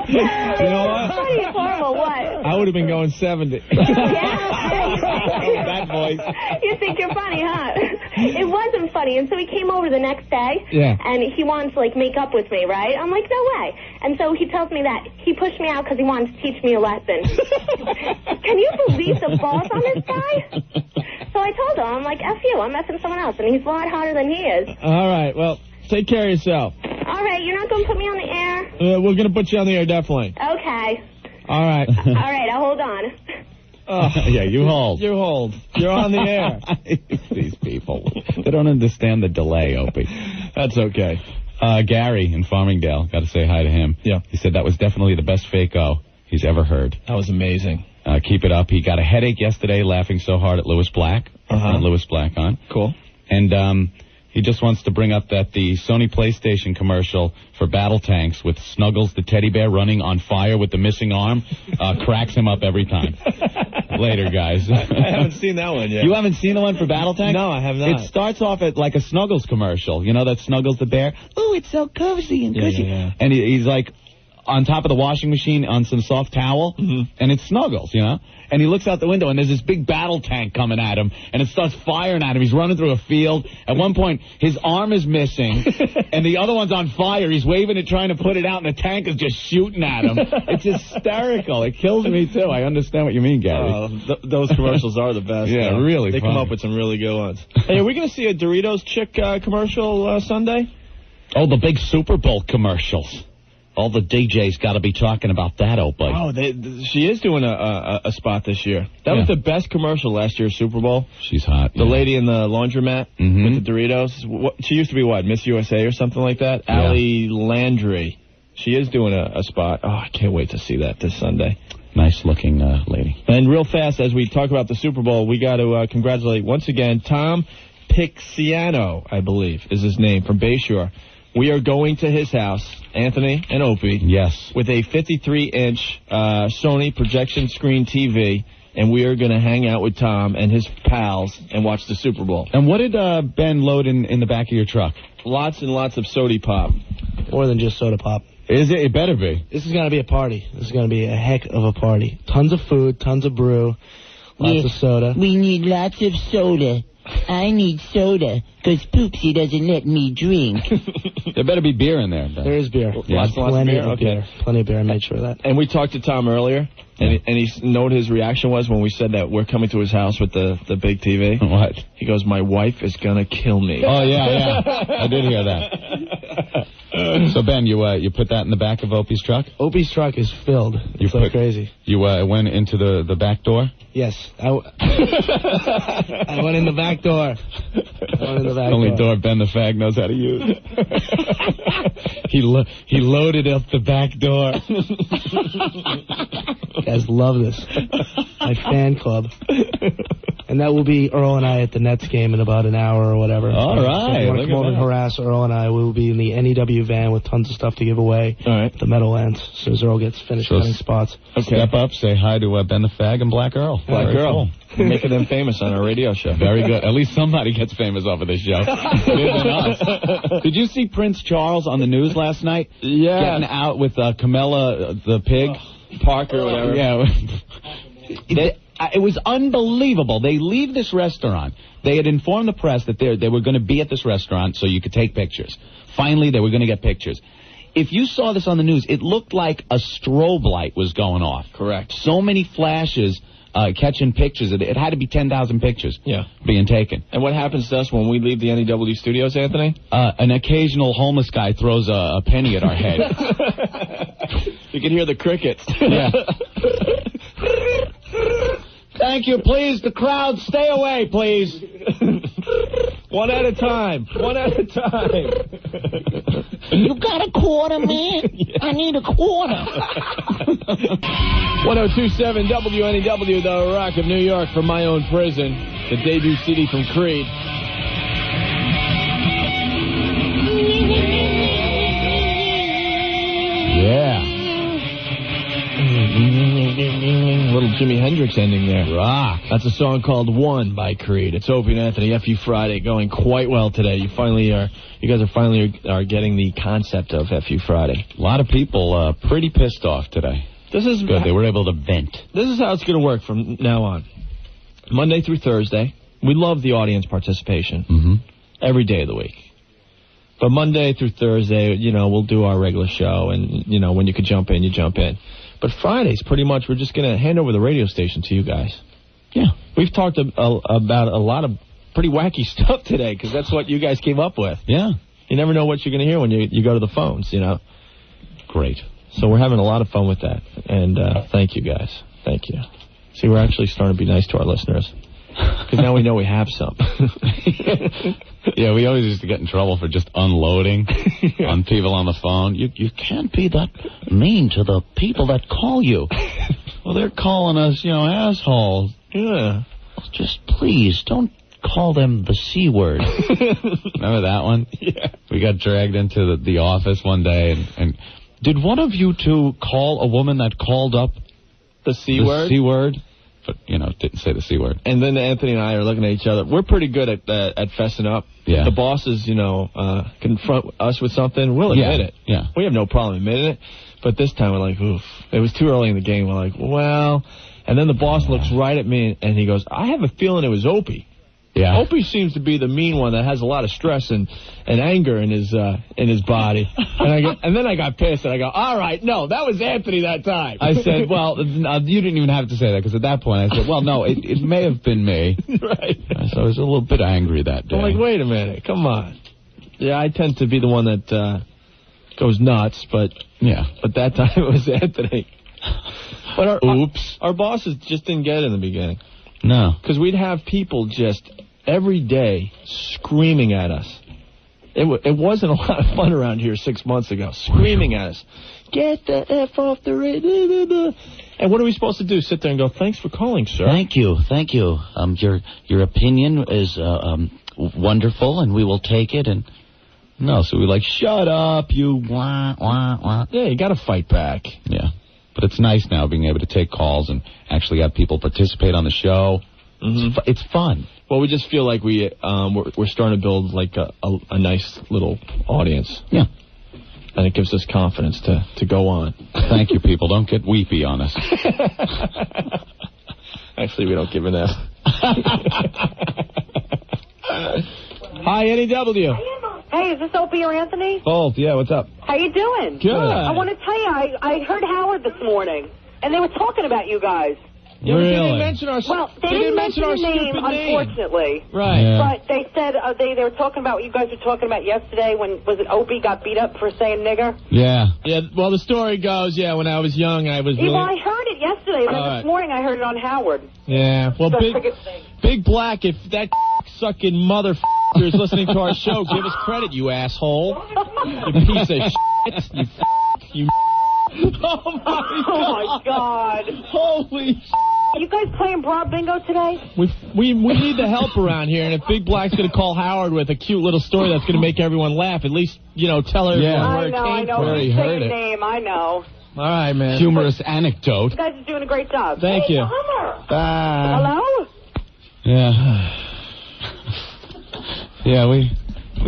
You know what? It's funny. It's horrible. What? I would have been going 70. Bad voice. You think you're funny, huh? It wasn't funny. And so he came over the next day. Yeah. And he wanted to like make up with me, right? I'm like, no way. And so he tells me that he pushed me out because he wanted to teach me a lesson. Can you believe the balls on this guy? So I told him, I'm like, F you, I'm messing with someone else. And he's a lot hotter than he is. All right, well, take care of yourself. All right, you're not going to put me on the air? We're going to put you on the air, definitely. Okay. All right. All right, I'll hold on. Yeah, you hold. You hold. You're on the air. These people. They don't understand the delay, Opie. That's okay. Gary in Farmingdale, got to say hi to him. Yeah. He said that was definitely the best fake-o he's ever heard. That was amazing. Keep it up. He got a headache yesterday laughing so hard at Lewis Black. Lewis Black on. Cool. And he just wants to bring up that the Sony PlayStation commercial for Battle Tanks with Snuggles the teddy bear running on fire with the missing arm cracks him up every time. Later, guys. I haven't seen that one yet. You haven't seen the one for Battle Tanks? No, I have not. It starts off at like a Snuggles commercial. You know that Snuggles the bear? Ooh, it's so cozy and cushy. Yeah. And he's like on top of the washing machine on some soft towel, and it's Snuggles, you know? And he looks out the window, and there's this big battle tank coming at him, and it starts firing at him. He's running through a field. At one point, his arm is missing, and the other one's on fire. He's waving it, trying to put it out, and the tank is just shooting at him. It's hysterical. It kills me, too. I understand what you mean, Gary. Those commercials are the best. Yeah, though. really They funny. come up with some really good ones. Hey, are we going to see a Doritos chick commercial Sunday? Oh, the big Super Bowl commercials. All the DJs got to be talking about that, Opie. Oh, she is doing a spot this year. That was the best commercial last year's Super Bowl. She's hot. The lady in the laundromat with the Doritos. She used to be what, Miss USA or something like that? Yeah. Allie Landry. She is doing a spot. Oh, I can't wait to see that this Sunday. Nice-looking lady. And real fast, as we talk about the Super Bowl, we got to congratulate, once again, Tom Pixiano, I believe, is his name, from Bayshore. We are going to his house, Anthony and Opie. Yes. With a 53-inch Sony projection screen TV, and we are going to hang out with Tom and his pals and watch the Super Bowl. And what did Ben load in the back of your truck? Lots and lots of soda pop. More than just soda pop. Is it? It better be. This is going to be a party. This is going to be a heck of a party. Tons of food, tons of brew, lots of soda. We need lots of soda. I need soda, because Poopsie doesn't let me drink. There better be beer in there. There is beer. Yeah. Plenty of beer. Plenty of beer. I made sure of that. And we talked to Tom earlier, and he know what his reaction was when we said that we're coming to his house with the big TV? What? He goes, my wife is going to kill me. Oh, yeah. I did hear that. So, Ben, you put that in the back of Opie's truck? Opie's truck is filled. It's so crazy. You went into the back door? Yes. I went in the back door. Only door Ben the Fag knows how to use. He loaded up the back door. You guys love this. My fan club. And that will be Earl and I at the Nets game in about an hour or whatever. All right. So if you want to come over and harass Earl and I, we will be in the NEW van with tons of stuff to give away. All right. The Meadowlands, as soon as Earl gets finished cutting spots. Okay. Step up, say hi to Ben the Fag and Black Earl. Black Earl. We're making them famous on our radio show. Very good. At least somebody gets famous off of this show. Than us. Did you see Prince Charles on the news last night? Yeah. Getting out with Camilla the pig. Parker or whatever. Yeah. It was unbelievable. They leave this restaurant. They had informed the press that they were going to be at this restaurant so you could take pictures. Finally, they were going to get pictures. If you saw this on the news, it looked like a strobe light was going off. Correct. So many flashes catching pictures. It had to be 10,000 pictures being taken. And what happens to us when we leave the NEW studios, Anthony? An occasional homeless guy throws a penny at our head. You can hear the crickets. Yeah. Thank you, please. The crowd, stay away, please. One at a time. One at a time. You got a quarter, man? I need a quarter. 1027 WNEW, the Rock of New York, from my own prison. The debut CD from Creed. Yeah. Little Jimi Hendrix ending there. Rock. That's a song called One by Creed. It's Opie and Anthony, FU Friday, going quite well today. You guys are finally getting the concept of FU Friday. A lot of people pretty pissed off today. This is good. They were able to vent. This is how it's going to work from now on. Monday through Thursday. We love the audience participation every day of the week. But Monday through Thursday, we'll do our regular show, and, when you could jump in, you jump in. But Fridays, pretty much, we're just going to hand over the radio station to you guys. Yeah. We've talked about a lot of pretty wacky stuff today, because that's what you guys came up with. Yeah. You never know what you're going to hear when you go to the phones, Great. So we're having a lot of fun with that. And thank you, guys. Thank you. See, we're actually starting to be nice to our listeners. Because now we know we have some. Yeah, we always used to get in trouble for just unloading on people on the phone. You can't be that mean to the people that call you. Well, they're calling us, assholes. Yeah. Just please don't call them the C word. Remember that one? Yeah. We got dragged into the office one day, and did one of you two call a woman that called up the C word? C word? But, didn't say the C word. And then Anthony and I are looking at each other. We're pretty good at fessing up. Yeah. The bosses, confront us with something, we'll admit it. Yeah. We have no problem admitting it. But this time we're like, oof. It was too early in the game. We're like, well. And then the boss looks right at me and he goes, I have a feeling it was Opie. Yeah. Opie seems to be the mean one that has a lot of stress and anger in his body. And then I got pissed and I go, all right, no, that was Anthony that time. I said, well, you didn't even have to say that, because at that point I said, well, no, it may have been me. Right. So I was a little bit angry that day. I'm like, wait a minute, come on. Yeah, I tend to be the one that goes nuts, but that time it was Anthony. But our bosses just didn't get it in the beginning. No. Because we'd have people just every day screaming at us. It wasn't a lot of fun around here 6 months ago, screaming at us. Get the F off the radio. And what are we supposed to do? Sit there and go, thanks for calling, sir. Thank you. Your opinion is wonderful, and we will take it. And no, so we're like, shut up, you wah, wah, wah. Yeah, you got to fight back. Yeah. But it's nice now being able to take calls and actually have people participate on the show. Mm-hmm. It's fun. Well, we just feel like we're starting to build like a nice little audience. Yeah. And it gives us confidence to go on. Thank you, people. Don't get weepy on us. Actually, we don't give an F. Hi, NEW. Hey, is this Opie or Anthony? Both, yeah, what's up? How you doing? Good. I want to tell you, I heard Howard this morning, and they were talking about you guys. Yeah, really? They didn't mention our they didn't mention our name, unfortunately. Right. Yeah. But they said they were talking about what you guys were talking about yesterday when, was it Opie got beat up for saying nigger? Yeah. Yeah, well, the story goes, when I was young, I was really... Well, I heard it yesterday, but this morning I heard it on Howard. Yeah, well, Big Black, if that sucking motherfucker is listening to our show, give us credit, you asshole. You piece of shit. You Oh, my God. Holy shit. You guys playing broad bingo today? We need the help around here, and if Big Black's going to call Howard with a cute little story that's going to make everyone laugh, at least, tell everyone where it came from. Where he heard it. Name, I know. All right, man. Humorous anecdote. You guys are doing a great job. Thank you. Bye. Hello? Yeah. Yeah, we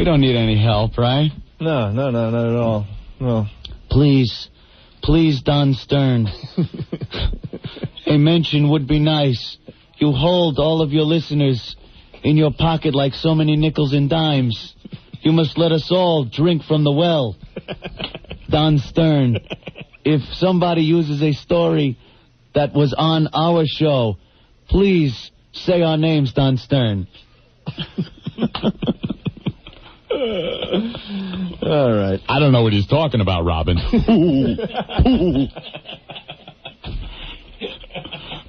don't need any help, right? No, not at all. No. Please, Don Stern. A mention would be nice. You hold all of your listeners in your pocket like so many nickels and dimes. You must let us all drink from the well. Don Stern. If somebody uses a story that was on our show, please say our names, Don Stern. All right. I don't know what he's talking about, Robin.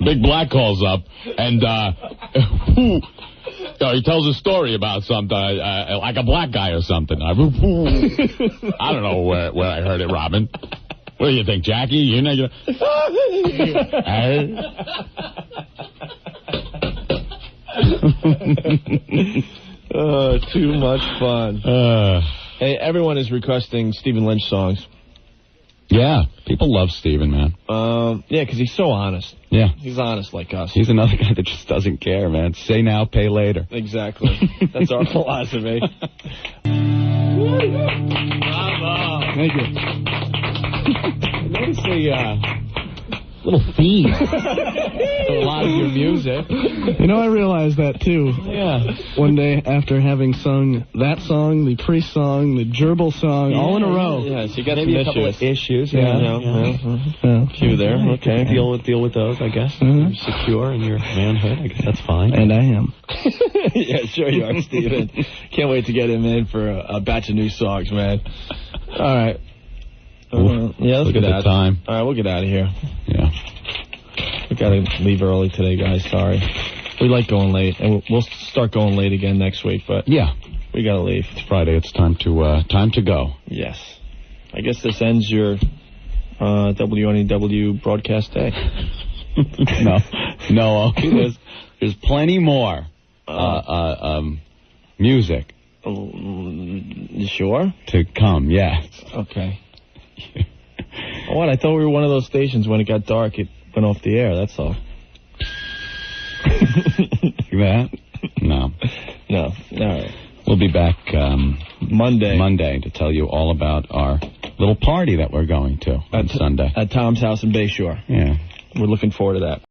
Big Black calls up, and he tells a story about something, like a black guy or something. I don't know where I heard it, Robin. What do you think, Jackie? You're not too much fun. Hey, everyone is requesting Stephen Lynch songs. Yeah, people love Stephen, man. Yeah, because he's so honest. Yeah. He's honest like us. He's another guy that just doesn't care, man. Say now, pay later. Exactly. That's our philosophy. Bravo. Thank you. Notice the little theme to a lot of your music. I realized that, too. Yeah. One day after having sung that song, the Priest song, the Gerbil song, all in a row. Yeah, so you got maybe some a couple of issues. A few there. Okay. Deal with those, I guess. You're secure in your manhood. I guess that's fine. And I am. Yeah, sure you are, Stephen. Can't wait to get him in for a batch of new songs, man. All right. Let's get out. Time. All right, we'll get out of here. Yeah. We got to leave early today, guys. Sorry. We like going late, and we'll start going late again next week. But yeah, we got to leave. It's Friday. It's time to go. Yes. I guess this ends your WNEW broadcast day. No. Okay, there's plenty more music. You sure? To come, yeah. Okay. What? I thought we were one of those stations when it got dark, it went off the air, that's all. That? No. All right. We'll be back Monday to tell you all about our little party that we're going to on Sunday. At Tom's house in Bayshore. Yeah. We're looking forward to that.